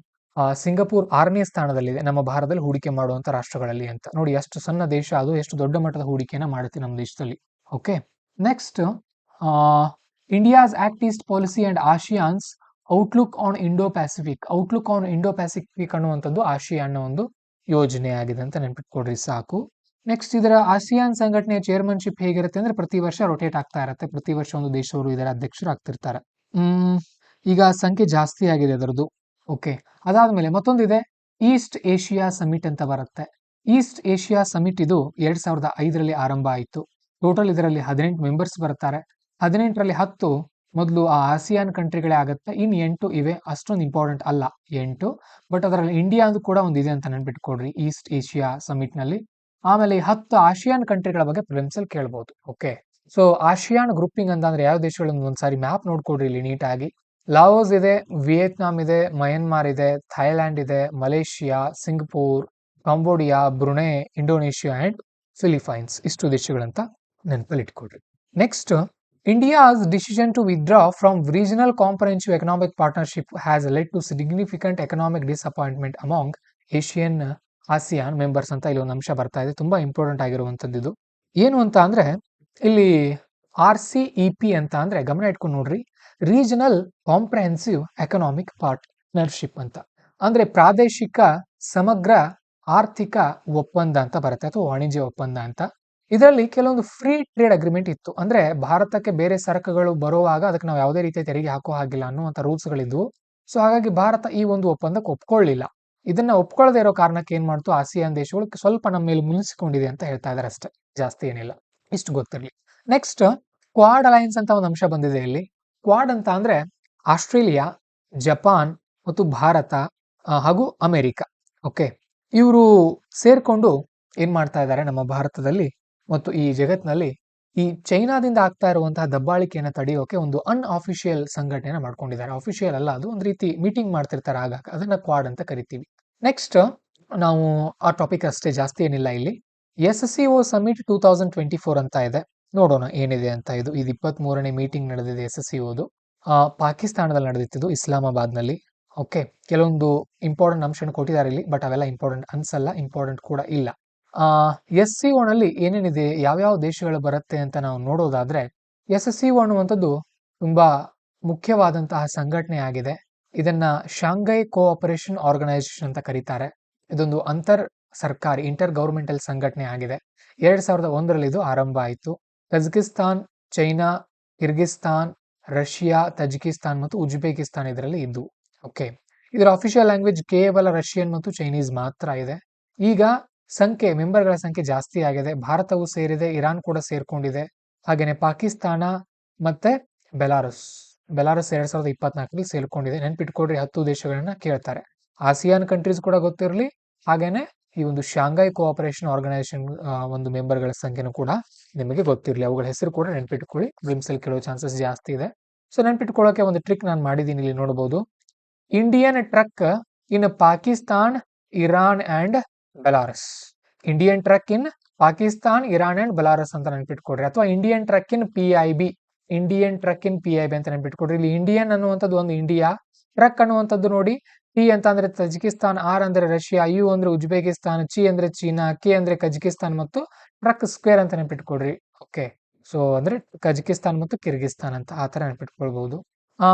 ಸಿಂಗಪೂರ್ 6ನೇ ಸ್ಥಾನದಲ್ಲಿದೆ ನಮ್ಮ ಭಾರತದಲ್ಲಿ ಹೂಡಿಕೆ ಮಾಡುವಂತ ರಾಷ್ಟ್ರಗಳಲ್ಲಿ ಅಂತ. ನೋಡಿ ಎಷ್ಟು ಸಣ್ಣ ದೇಶ, ಅದು ಎಷ್ಟು ದೊಡ್ಡ ಮಟ್ಟದ ಹೂಡಿಕೆಯನ್ನ ಮಾಡುತ್ತೆ ನಮ್ಮ ದೇಶದಲ್ಲಿ. Okay, next India's act east policy and ASEAN's outlook on Indo Pacific. Outlook on Indo Pacific ಅನ್ನುವಂಥದ್ದು ಆಸಿಯಾನ್ ಒಂದು ಯೋಜನೆ ಆಗಿದೆ ಅಂತ ನೆನ್ಪಿಟ್ಕೊಡ್ರಿ ಸಾಕು. ನೆಕ್ಸ್ಟ್ ಇದರ ಆಸಿಯಾನ್ ಸಂಘಟನೆಯ ಚೇರ್ಮನ್ಶಿಪ್ ಹೇಗಿರುತ್ತೆ ಅಂದ್ರೆ ಪ್ರತಿ ವರ್ಷ ರೊಟೇಟ್ ಆಗ್ತಾ ಇರುತ್ತೆ. ಪ್ರತಿ ವರ್ಷ ಒಂದು ದೇಶವರು ಇದರ ಅಧ್ಯಕ್ಷರು ಆಗ್ತಿರ್ತಾರೆ. ಈಗ ಸಂಖ್ಯೆ ಜಾಸ್ತಿ ಆಗಿದೆ ಅದರದ್ದು. ಓಕೆ, ಅದಾದ್ಮೇಲೆ ಮತ್ತೊಂದಿದೆ ಈಸ್ಟ್ ಏಷಿಯಾ ಸಮಿಟ್ ಅಂತ ಬರುತ್ತೆ. ಈಸ್ಟ್ ಏಷಿಯಾ ಸಮಿಟ್ ಇದು 2005ರಲ್ಲಿ ಆರಂಭ ಆಯಿತು. ಟೋಟಲ್ ಇದರಲ್ಲಿ 18 ಮೆಂಬರ್ಸ್ ಬರ್ತಾರೆ. 18ರಲ್ಲಿ 10 ಮೊದಲು ಆ ಆಸಿಯಾನ್ ಕಂಟ್ರಿಗಳೇ ಆಗುತ್ತೆ. ಇನ್ನು 8 ಇವೆ, ಅಷ್ಟೊಂದು ಇಂಪಾರ್ಟೆಂಟ್ ಅಲ್ಲ 8, ಬಟ್ ಅದರಲ್ಲಿ ಇಂಡಿಯಾ ಕೂಡ ಒಂದು ಇದೆ ಅಂತ ನೆನ್ಪಿಟ್ಕೊಡ್ರಿ ಈಸ್ಟ್ ಏಷಿಯಾ ಸಮಿಟ್ ನಲ್ಲಿ. ಆಮೇಲೆ ಈ 10 ಆಸಿಯಾನ್ ಕಂಟ್ರಿಗಳ ಬಗ್ಗೆ ಪ್ರಿಲಿಮ್ಸ್ ಅಲ್ಲಿ ಕೇಳ್ಬೋದು. ಓಕೆ, ಸೊ ಆಸಿಯಾನ್ ಗ್ರೂಪಿಂಗ್ ಅಂತ ಅಂದ್ರೆ ಯಾವ ದೇಶಗಳು ಒಂದ್ಸಾರಿ ಮ್ಯಾಪ್ ನೋಡ್ಕೊಡ್ರಿ ಇಲ್ಲಿ ನೀಟಾಗಿ. ಲಾವೋಸ್ ಇದೆ, ವಿಯೆಟ್ನಾಂ ಇದೆ, ಮಯನ್ಮಾರ್ ಇದೆ, ಥೈಲ್ಯಾಂಡ್ ಇದೆ, Malaysia, Singapore, Cambodia, Brunei, Indonesia and Philippines. ಇಷ್ಟು ದೇಶಗಳಂತ ನೆನಪಲ್ಲಿ ಇಟ್ಕೊಡ್ರಿ. Next, India's decision to withdraw from regional comprehensive economic partnership has led to significant economic disappointment among ASEAN members ಅಂತ ಇಲ್ಲಿ ಒಂದು ಅಂಶ ಬರ್ತಾ ಇದೆ. ತುಂಬಾ ಇಂಪಾರ್ಟೆಂಟ್ ಆಗಿರುವಂತದ್ದು ಇದು. ಏನು ಅಂತ ಅಂದ್ರೆ ಇಲ್ಲಿ RCEP ಅಂತ ಅಂದ್ರೆ ಗಮನ ಇಟ್ಕೊಂಡು ನೋಡ್ರಿ, ರೀಜನಲ್ ಕಾಂಪ್ರಹೆನ್ಸಿವ್ ಎಕನಾಮಿಕ್ ಪಾರ್ಟ್ನರ್ಶಿಪ್ ಅಂತ ಅಂದ್ರೆ ಪ್ರಾದೇಶಿಕ ಸಮಗ್ರ ಆರ್ಥಿಕ ಒಪ್ಪಂದ ಅಂತ ಬರುತ್ತೆ, ಅಥವಾ ವಾಣಿಜ್ಯ ಒಪ್ಪಂದ ಅಂತ. ಇದರಲ್ಲಿ ಕೆಲವೊಂದು ಫ್ರೀ ಟ್ರೇಡ್ ಅಗ್ರಿಮೆಂಟ್ ಇತ್ತು. ಅಂದ್ರೆ ಭಾರತಕ್ಕೆ ಬೇರೆ ಸರಕುಗಳು ಬರುವಾಗ ಅದಕ್ಕೆ ನಾವು ಯಾವುದೇ ರೀತಿಯ ತೆರಿಗೆ ಹಾಕೋ ಹಾಗಿಲ್ಲ ಅನ್ನುವಂಥ ರೂಲ್ಸ್ ಗಳಿದ್ವು. ಸೊ ಹಾಗಾಗಿ ಭಾರತ ಈ ಒಂದು ಒಪ್ಪಂದಕ್ಕೆ ಒಪ್ಕೊಳ್ಳಿಲ್ಲ. ಇದನ್ನ ಒಪ್ಕೊಳ್ಳದೆ ಇರೋ ಕಾರಣಕ್ಕೆ ಏನ್ ಮಾಡ್ತು, ಆಸಿಯಾನ್ ದೇಶಗಳು ಸ್ವಲ್ಪ ನಮ್ಮ ಮೇಲೆ ಮುನಿಸಿಕೊಂಡಿದೆ ಅಂತ ಹೇಳ್ತಾ ಇದಾರೆ ಅಷ್ಟೇ, ಜಾಸ್ತಿ ಏನಿಲ್ಲ. ಇಷ್ಟು ಗೊತ್ತಿರಲಿ. ನೆಕ್ಸ್ಟ್, ಕ್ವಾಡ್ ಅಲಯನ್ಸ್ ಅಂತ ಒಂದು ಅಂಶ ಬಂದಿದೆ ಇಲ್ಲಿ. ಕ್ವಾಡ್ ಅಂತ ಅಂದ್ರೆ ಆಸ್ಟ್ರೇಲಿಯಾ, ಜಪಾನ್ ಮತ್ತು ಭಾರತ ಹಾಗೂ ಅಮೆರಿಕ. ಓಕೆ, ಇವರು ಸೇರ್ಕೊಂಡು ಏನ್ ಮಾಡ್ತಾ ಇದ್ದಾರೆ ನಮ್ಮ ಭಾರತದಲ್ಲಿ ಮತ್ತು ಈ ಜಗತ್ತಿನಲ್ಲಿ ಈ ಚೈನಾದಿಂದ ಆಗ್ತಾ ಇರುವಂತಹ ದಬ್ಬಾಳಿಕೆಯನ್ನು ತಡೆಯೋಕೆ ಒಂದು ಅನ್ಅಫಿಷಿಯಲ್ ಸಂಘಟನೆಯನ್ನು ಮಾಡ್ಕೊಂಡಿದ್ದಾರೆ. ಅಫಿಷಿಯಲ್ ಅಲ್ಲ, ಅದು ಒಂದು ರೀತಿ ಮೀಟಿಂಗ್ ಮಾಡ್ತಿರ್ತಾರೆ ಆಗಾಗ, ಅದನ್ನ ಕ್ವಾಡ್ ಅಂತ ಕರಿತೀವಿ. ನೆಕ್ಸ್ಟ್, ನಾವು ಆ ಟಾಪಿಕ್ ಅಷ್ಟೇ, ಜಾಸ್ತಿ ಏನಿಲ್ಲ ಇಲ್ಲಿ. SCO ಸಮಿಟ್ 2024 ಅಂತ ಇದೆ, ನೋಡೋಣ ಏನಿದೆ ಅಂತ. ಇದು 23ನೇ ಮೀಟಿಂಗ್ ನಡೆದಿದೆ SCOದು. ಪಾಕಿಸ್ತಾನದಲ್ಲಿ ನಡೆದಿತ್ತು, ಇಸ್ಲಾಮಾಬಾದ್ನಲ್ಲಿ. ಓಕೆ, ಕೆಲವೊಂದು ಇಂಪಾರ್ಟೆಂಟ್ ಅಂಶ ಕೊಟ್ಟಿದ್ದಾರೆ ಇಲ್ಲಿ, ಬಟ್ ಅವೆಲ್ಲ ಇಂಪಾರ್ಟೆಂಟ್ ಅನ್ಸಲ್ಲ, ಇಂಪಾರ್ಟೆಂಟ್ ಕೂಡ ಇಲ್ಲ. SCO ನಲ್ಲಿ ಏನೇನಿದೆ, ಯಾವ್ಯಾವ ದೇಶಗಳು ಬರುತ್ತೆ ಅಂತ ನಾವು ನೋಡೋದಾದ್ರೆ, SCO ಅನ್ನುವಂಥದ್ದು ತುಂಬಾ ಮುಖ್ಯವಾದಂತಹ ಸಂಘಟನೆ ಆಗಿದೆ. ಇದನ್ನ ಶಾಂಘೈ ಕೋಆಪರೇಷನ್ ಆರ್ಗನೈಸೇಷನ್ ಅಂತ ಕರೀತಾರೆ. ಇದೊಂದು ಸರ್ಕಾರಿ ಇಂಟರ್ ಗವರ್ಮೆಂಟಲ್ ಸಂಘಟನೆ ಆಗಿದೆ. 2001ರಲ್ಲಿ ಇದು ಆರಂಭ ಆಯಿತು. Kazakhstan, China, Kyrgyzstan, Russia, Tajikistan ಮತ್ತು ಉಜ್ಬೇಕಿಸ್ತಾನ್ ಇದರಲ್ಲಿ ಇದ್ದು. ಓಕೆ, ಇದರ ಅಫಿಷಿಯಲ್ ಲ್ಯಾಂಗ್ವೇಜ್ ಕೇವಲ ರಷ್ಯನ್ ಮತ್ತು ಚೈನೀಸ್ ಮಾತ್ರ ಇದೆ. ಈಗ ಮೆಂಬರ್ಗಳ ಸಂಖ್ಯೆ ಜಾಸ್ತಿ ಆಗಿದೆ. ಭಾರತವು ಸೇರಿದೆ, ಇರಾನ್ ಕೂಡ ಸೇರ್ಕೊಂಡಿದೆ, ಹಾಗೇನೆ ಪಾಕಿಸ್ತಾನ ಮತ್ತೆ ಬೆಲಾರಸ್ 2024ರಲ್ಲಿ ಸೇರ್ಕೊಂಡಿದೆ. ನೆನ್ಪಿಟ್ಕೊಡ್ರಿ, 10 ದೇಶಗಳನ್ನ ಕೇಳ್ತಾರೆ. ಆಸಿಯಾನ್ ಕಂಟ್ರೀಸ್ ಕೂಡ ಗೊತ್ತಿರಲಿ, ಹಾಗೇನೆ ಈ ಒಂದು ಶಾಂಘೈ ಕೋಆಪರೇಷನ್ ಆರ್ಗನೈಸೇಷನ್ ಒಂದು ಮೆಂಬರ್ಗಳ ಸಂಖ್ಯೆನೂ ಕೂಡ ನಿಮಗೆ ಗೊತ್ತಿರಲಿ. ಅವುಗಳ ಹೆಸರು ಕೂಡ ನೆನ್ಪಿಟ್ಕೊಳ್ಳಿ, ಪ್ರಿಲಿಮ್ಸಲ್ಲಿ ಕೇಳೋ ಚಾನ್ಸಸ್ ಜಾಸ್ತಿ ಇದೆ. ಸೊ ನೆನ್ಪಿಟ್ಕೊಳ್ಳೋಕೆ ಒಂದು ಟ್ರಿಕ್ ನಾನು ಮಾಡಿದ್ದೀನಿ, ಇಲ್ಲಿ ನೋಡಬಹುದು. Indian truck in Pakistan, Iran and Belarus. Indian truck in Pakistan, Iran and Belarus ಅಂತ ನೆನ್ಪಿಟ್ಕೊಡ್ರಿ. ಅಥವಾ ಇಂಡಿಯನ್ ಟ್ರಕ್ ಇನ್ PIB ಅಂತ ನೆನ್ಪಿಟ್ಕೊಡ್ರಿ. ಇಲ್ಲಿ ಇಂಡಿಯನ್ ಅನ್ನುವಂಥದ್ದು ಒಂದು ಇಂಡಿಯಾ, ಟ್ರಕ್ ಅನ್ನುವಂಥದ್ದು ನೋಡಿ, T ಅಂತ ಅಂದ್ರೆ ತಜಿಕಿಸ್ತಾನ್, R ಅಂದ್ರೆ ರಷ್ಯಾ, U ಅಂದ್ರೆ ಉಜ್ಬೇಕಿಸ್ತಾನ್, C ಅಂದ್ರೆ ಚೀನಾ, K ಅಂದ್ರೆ ಕಜಕಿಸ್ತಾನ್ ಮತ್ತು ಟ್ರಕ್ ಸ್ಕ್ವೇರ್ ಅಂತ ನೆನ್ಪಿಟ್ಕೊಡ್ರಿ. ಓಕೆ, ಸೊ ಅಂದ್ರೆ ಕಜಕಿಸ್ತಾನ್ ಮತ್ತು ಕಿರ್ಗಿಸ್ತಾನ್ ಅಂತ ಆ ತರ ನೆನ್ಪಿಟ್ಕೊಳ್ಬಹುದು.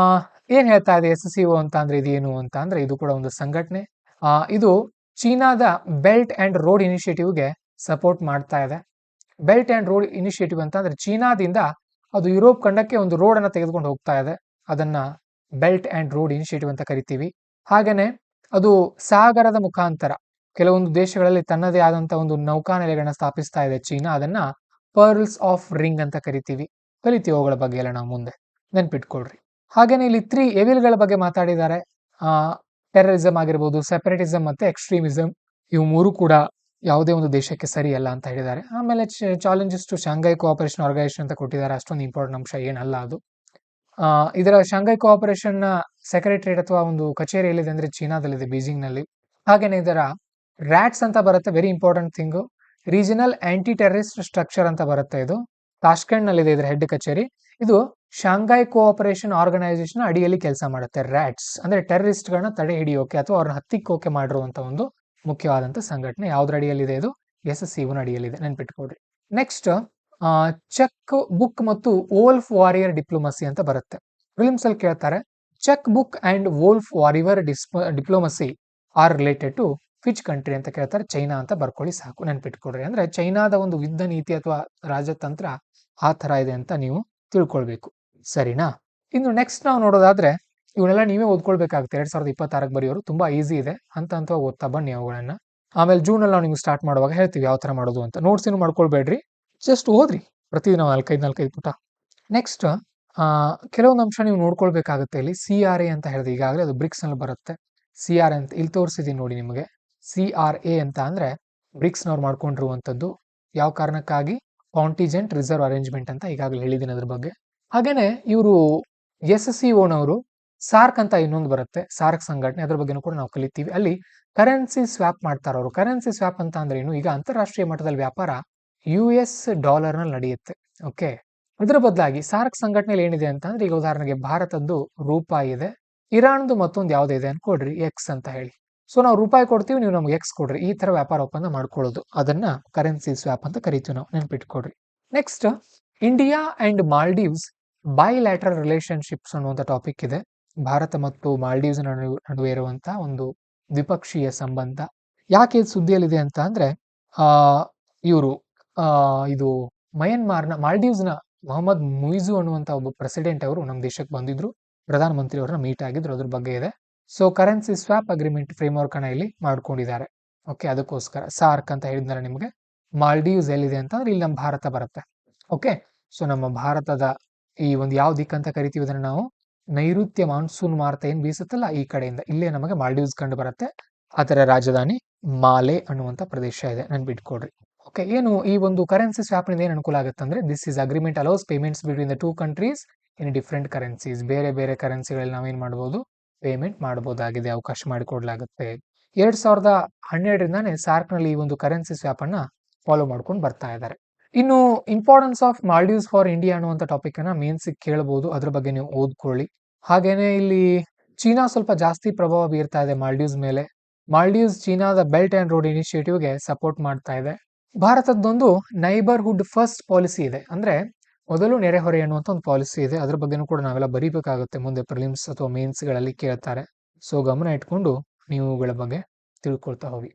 ಏನ್ ಹೇಳ್ತಾ ಇದೆ SCO ಅಂತ ಅಂದ್ರೆ ಇದೇನು ಅಂತ ಅಂದ್ರೆ, ಇದು ಕೂಡ ಒಂದು ಸಂಘಟನೆ. ಇದು ಚೀನಾದ ಬೆಲ್ಟ್ ಅಂಡ್ ರೋಡ್ ಇನಿಷಿಯೇಟಿವ್ಗೆ ಸಪೋರ್ಟ್ ಮಾಡ್ತಾ ಇದೆ. ಬೆಲ್ಟ್ ಅಂಡ್ ರೋಡ್ ಇನಿಷಿಯೇಟಿವ್ ಅಂತ ಅಂದ್ರೆ ಚೀನಾದಿಂದ ಅದು ಯುರೋಪ್ ಖಂಡಕ್ಕೆ ಒಂದು ರೋಡ್ ಅನ್ನ ತೆಗೆದುಕೊಂಡು ಹೋಗ್ತಾ ಇದೆ, ಅದನ್ನ ಬೆಲ್ಟ್ ಅಂಡ್ ರೋಡ್ ಇನಿಷಿಯೇಟಿವ್ ಅಂತ ಕರಿತೀವಿ. ಹಾಗೇನೆ ಅದು ಸಾಗರದ ಮುಖಾಂತರ ಕೆಲವೊಂದು ದೇಶಗಳಲ್ಲಿ ತನ್ನದೇ ಆದಂತಹ ಒಂದು ನೌಕಾನೆಲೆಗಳನ್ನ ಸ್ಥಾಪಿಸ್ತಾ ಇದೆ ಚೀನಾ, ಅದನ್ನ ಪರ್ಲ್ಸ್ ಆಫ್ ರಿಂಗ್ ಅಂತ ಕರಿತೀವಿ. ಕಲಿತೀವಿ ಅವುಗಳ ಬಗ್ಗೆ ಎಲ್ಲ ನಾವು ಮುಂದೆ, ನೆನ್ಪಿಟ್ಕೊಳ್ರಿ. ಹಾಗೇನೆ ಇಲ್ಲಿ 3 ಎವಿಲ್ಗಳ ಬಗ್ಗೆ ಮಾತಾಡಿದ್ದಾರೆ. ಟೆರರಿಸಂ ಆಗಿರ್ಬೋದು, ಸೆಪರೇಟಿಸಂ ಮತ್ತೆ ಎಕ್ಸ್ಟ್ರೀಮಿಸಂ, ಇವು 3 ಕೂಡ ಯಾವುದೇ ಒಂದು ದೇಶಕ್ಕೆ ಸರಿಯಲ್ಲ ಅಂತ ಹೇಳಿದ್ದಾರೆ. ಆಮೇಲೆ challenges to Shanghai cooperation organisation ಅಂತ ಕೊಟ್ಟಿದ್ದಾರೆ, ಅಷ್ಟೊಂದು ಇಂಪಾರ್ಟೆಂಟ್ ಅಂಶ ಏನಲ್ಲ ಅದು. ಇದರ ಶಾಂಘೈ ಕೋಆಪರೇಷನ್ ನ ಸೆಕ್ರೆಟರಿಯೇಟ್ ಅಥವಾ ಒಂದು ಕಚೇರಿ ಎಲ್ಲಿದೆ ಅಂದ್ರೆ ಚೀನಾದಲ್ಲಿದೆ, ಬೀಜಿಂಗ್ ನಲ್ಲಿ. ಹಾಗೇನೆ ಇದರ ರ್ಯಾಟ್ಸ್ ಅಂತ ಬರುತ್ತೆ, very important thing. Regional aunty terrorist structure ಅಂತ ಬರುತ್ತೆ, ಇದು ತಾಷ್ಕೆಂಟ್ ನಲ್ಲಿದೆ ಇದರ ಹೆಡ್ ಕಚೇರಿ. ಇದು ಶಾಂಘೈ ಕೋಆಪರೇಷನ್ ಆರ್ಗನೈಸೇಷನ್ ಅಡಿಯಲ್ಲಿ ಕೆಲಸ ಮಾಡುತ್ತೆ. ರ್ಯಾಟ್ಸ್ ಅಂದ್ರೆ ಟೆರರಿಸ್ಟ್ ಗಳನ್ನ ತಡೆ ಹಿಡಿಯೋಕೆ ಅಥವಾ ಅವ್ರನ್ನ ಹತ್ತಿಕ್ಕೋಕೆ ಮಾಡಿರುವಂತ ಒಂದು ಮುಖ್ಯವಾದಂತ ಸಂಘಟನೆ. ಯಾವ್ದ್ರ ಅಡಿಯಲ್ಲಿದೆ ಇದು? SCO ಅಡಿಯಲ್ಲಿದೆ, ನೆನ್ಪಿಟ್ಕೊಡ್ರಿ. ನೆಕ್ಸ್ಟ್, ಚೆಕ್ ಬುಕ್ ಮತ್ತು ವೋಲ್ಫ್ ವಾರಿಯರ್ ಡಿಪ್ಲೊಮಸಿ ಅಂತ ಬರುತ್ತೆ. ಪ್ರಿಲಿಮ್ಸ್ ಅಲ್ಲಿ ಕೇಳ್ತಾರೆ, cheque book and wolf warrior diplomacy are related to which country ಅಂತ ಕೇಳ್ತಾರೆ. ಚೈನಾ ಅಂತ ಬರ್ಕೊಳ್ಳಿ ಸಾಕು, ನೆನ್ಪಿಟ್ಕೊಡ್ರಿ. ಅಂದ್ರೆ ಚೈನಾದ ಒಂದು ಯುದ್ಧ ನೀತಿ ಅಥವಾ ರಾಜತಂತ್ರ ಆ ತರ ಇದೆ ಅಂತ ನೀವು ತಿಳ್ಕೊಳ್ಬೇಕು, ಸರಿನಾ? ಇನ್ನು ನೆಕ್ಸ್ಟ್ ನಾವು ನೋಡೋದಾದ್ರೆ, ಇವನ್ನೆಲ್ಲ ನೀವೇ ಓದ್ಕೊಳ್ಬೇಕಾಗುತ್ತೆ. 2026ಕ್ಕೆ ಬರೆಯೋರು, ತುಂಬಾ ಈಸಿ ಇದೆ, ಹಂತ ಓದ್ತಾ ಬನ್ನಿ ಅವುಗಳನ್ನ. ಆಮೇಲೆ ಜೂನ್ ಅಲ್ಲಿ ನಾವು ನಿಮ್ಗೆ ಸ್ಟಾರ್ಟ್ ಮಾಡುವಾಗ ಹೇಳ್ತೀವಿ ಯಾವ ತರ ಮಾಡೋದು ಅಂತ. ನೋಟ್ಸ್ ಏನು ಮಾಡ್ಕೊಳ್ಬೇಡ್ರಿ, ಜಸ್ಟ್ ಓದ್ರಿ ಪ್ರತಿದಿನ 4-5 ಪುಟ. ನೆಕ್ಸ್ಟ್, ಕೆಲವೊಂದು ಅಂಶ ನೀವು ನೋಡ್ಕೊಳ್ಬೇಕಾಗುತ್ತೆ ಇಲ್ಲಿ. CRA ಅಂತ ಹೇಳಿದೆ ಈಗಾಗಲೇ, ಅದು ಬ್ರಿಕ್ಸ್ ನಲ್ಲಿ ಬರುತ್ತೆ. CRA ಅಂತ ಇಲ್ಲಿ ತೋರಿಸಿದೀನಿ ನೋಡಿ ನಿಮಗೆ. CRA ಅಂತ ಅಂದ್ರೆ ಬ್ರಿಕ್ಸ್ನವ್ರು ಮಾಡ್ಕೊಂಡಿರುವಂಥದ್ದು. ಯಾವ ಕಾರಣಕ್ಕಾಗಿ? ಕಾಂಟಿಜೆಂಟ್ ರಿಸರ್ವ್ ಅರೇಂಜ್ಮೆಂಟ್ ಅಂತ ಈಗಾಗಲೇ ಹೇಳಿದ್ದೀನಿ ಅದ್ರ ಬಗ್ಗೆ. ಹಾಗೇನೆ ಇವರು SCOನವರು ಸಾರ್ಕ್ ಅಂತ ಇನ್ನೊಂದು ಬರುತ್ತೆ, ಸಾರ್ಕ್ ಸಂಘಟನೆ, ಅದ್ರ ಬಗ್ಗೆನೂ ಕೂಡ ನಾವು ಕಲಿತೀವಿ. ಅಲ್ಲಿ ಕರೆನ್ಸಿ ಸ್ವ್ಯಾಪ್ ಮಾಡ್ತಾರೆ ಅವರು. ಕರೆನ್ಸಿ ಸ್ವ್ಯಾಪ್ ಅಂತ ಅಂದ್ರೆ ಏನು? ಈಗ ಅಂತಾರಾಷ್ಟ್ರೀಯ ಮಟ್ಟದಲ್ಲಿ ವ್ಯಾಪಾರ US$ ನಲ್ಲಿ ನಡೆಯುತ್ತೆ. ಓಕೆ, ಅದರ ಬದಲಾಗಿ ಸಾರ್ಕ್ ಸಂಘಟನೆಯಲ್ಲಿ ಏನಿದೆ ಅಂತ ಅಂದ್ರೆ, ಈಗ ಉದಾಹರಣೆಗೆ ಭಾರತದ್ದು ರೂಪಾಯಿ ಇದೆ, ಇರಾನ್ದು ಮತ್ತೊಂದು ಯಾವ್ದು ಇದೆ ಅನ್ಕೊಡ್ರಿ, ಎಕ್ಸ್ ಅಂತ ಹೇಳಿ. ಸೊ ನಾವು ರೂಪಾಯಿ ಕೊಡ್ತೀವಿ, ನೀವು ನಮ್ಗೆ ಎಕ್ಸ್ ಕೊಡ್ರಿ, ಈ ತರ ವ್ಯಾಪಾರ ಒಪ್ಪಂದ ಮಾಡ್ಕೊಳ್ಳೋದು, ಅದನ್ನ ಕರೆನ್ಸಿ ಸ್ವ್ಯಾಪ್ ಅಂತ ಕರಿತೀವಿ ನಾವು, ನೆನ್ಪಿಟ್ಕೊಡ್ರಿ. Next, India and Maldives bilateral relationships ಅನ್ನುವಂಥ ಟಾಪಿಕ್ ಇದೆ. ಭಾರತ ಮತ್ತು ಮಾಲ್ಡೀವ್ಸ್ ನಡುವೆ ಇರುವಂತಹ ಒಂದು ದ್ವಿಪಕ್ಷೀಯ ಸಂಬಂಧ. ಯಾಕೆ ಇದು ಸುದ್ದಿಯಲ್ಲಿದೆ ಅಂತ ಅಂದ್ರೆ, ಇವರು ಇದು ಮಯನ್ಮಾರ್ನ ಮಾಲ್ಡೀವ್ಸ್ನ ಮೊಹಮ್ಮದ್ ಮುಯಿಜು ಅನ್ನುವಂತ ಒಬ್ಬ ಪ್ರೆಸಿಡೆಂಟ್ ಅವರು ನಮ್ಮ ದೇಶಕ್ಕೆ ಬಂದಿದ್ರು, ಪ್ರಧಾನಮಂತ್ರಿ ಅವರನ್ನ ಮೀಟ್ ಆಗಿದ್ರು, ಅದ್ರ ಬಗ್ಗೆ ಇದೆ. So currency swap agreement framework ಅನ್ನ ಇಲ್ಲಿ ಮಾಡ್ಕೊಂಡಿದ್ದಾರೆ. ಓಕೆ, ಅದಕ್ಕೋಸ್ಕರ ಸಾರ್ಕ್ ಅಂತ ಹೇಳಿದ್ನಲ್ಲ ನಿಮಗೆ. ಮಾಲ್ಡೀವ್ಸ್ ಎಲ್ಲಿದೆ ಅಂತಂದ್ರೆ ಇಲ್ಲಿ ನಮ್ಮ ಭಾರತ ಬರುತ್ತೆ. ಓಕೆ, ಸೊ ನಮ್ಮ ಭಾರತದ ಈ ಒಂದು ಯಾವ ದಿಕ್ಕಂತ ಕರಿತೀವಿ ಅದನ್ನ ನಾವು, ನೈಋತ್ಯ ಮಾನ್ಸೂನ್ ಮಾರುತ ಏನ್ ಬೀಸುತ್ತಲ್ಲ ಈ ಕಡೆಯಿಂದ, ಇಲ್ಲೇ ನಮಗೆ ಮಾಲ್ಡೀವ್ಸ್ ಕಂಡು ಬರುತ್ತೆ. ಅದರ ರಾಜಧಾನಿ ಮಾಲೆ ಅನ್ನುವಂತ ಪ್ರದೇಶ ಇದೆ, ನೆನ್ಪಿಟ್ಕೊಡ್ರಿ. ಓಕೆ, ಏನು ಈ ಒಂದು ಕರೆನ್ಸಿ ಸ್ವಾಪ್ ನಿಂದ ಏನು ಅನುಕೂಲ ಆಗುತ್ತೆ ಅಂದ್ರೆ, this is agreement allows payments between the two countries in different currencies. ಬೇರೆ ಬೇರೆ ಕರೆನ್ಸಿಗಳಲ್ಲಿ ನಾವೇನ್ ಮಾಡಬಹುದು, ಪೇಮೆಂಟ್ ಮಾಡಬಹುದಾಗಿದೆ, ಅವಕಾಶ ಮಾಡಿಕೊಡ್ಲಾಗುತ್ತೆ. 2012ರಿಂದಾನೇ ಸಾರ್ಕ್ ನಲ್ಲಿ ಈ ಒಂದು ಕರೆನ್ಸಿ ಸ್ವಾಪ್ ಅನ್ನ ಫಾಲೋ ಮಾಡ್ಕೊಂಡು ಬರ್ತಾ ಇದ್ದಾರೆ. ಇನ್ನು importance of Maldives for India ಅನ್ನುವಂಥ ಟಾಪಿಕ್ ಅನ್ನ ಮೇನ್ಸ್ ಕೇಳಬಹುದು, ಅದ್ರ ಬಗ್ಗೆ ನೀವು ಓದ್ಕೊಳ್ಳಿ. ಹಾಗೇನೆ ಇಲ್ಲಿ ಚೀನಾ ಸ್ವಲ್ಪ ಜಾಸ್ತಿ ಪ್ರಭಾವ ಬೀರ್ತಾ ಇದೆ ಮಾಲ್ಡೀವ್ಸ್ ಮೇಲೆ. ಮಾಲ್ಡೀವ್ಸ್ ಚೀನಾದ ಬೆಲ್ಟ್ ಅಂಡ್ ರೋಡ್ ಇನಿಷಿಯೇಟಿವ್ಗೆ ಸಪೋರ್ಟ್ ಮಾಡ್ತಾ ಇದೆ. ಭಾರತದ್ದೊಂದು ನೈಬರ್ಹುಡ್ ಫಸ್ಟ್ ಪಾಲಿಸಿ ಇದೆ, ಅಂದ್ರೆ ಮೊದಲು ನೆರೆಹೊರೆ ಅನ್ನುವಂಥ ಒಂದು ಪಾಲಿಸಿ ಇದೆ. ಅದ್ರ ಬಗ್ಗೆನೂ ಕೂಡ ನಾವೆಲ್ಲ ಬರೀಬೇಕಾಗುತ್ತೆ, ಮುಂದೆ ಪ್ರಿಲಿಮ್ಸ್ ಅಥವಾ ಮೇನ್ಸ್ ಗಳಲ್ಲಿ ಕೇಳ್ತಾರೆ. ಸೊ ಗಮನ ಇಟ್ಕೊಂಡು ನೀವುಗಳ ಬಗ್ಗೆ ತಿಳ್ಕೊಳ್ತಾ ಹೋಗಿ.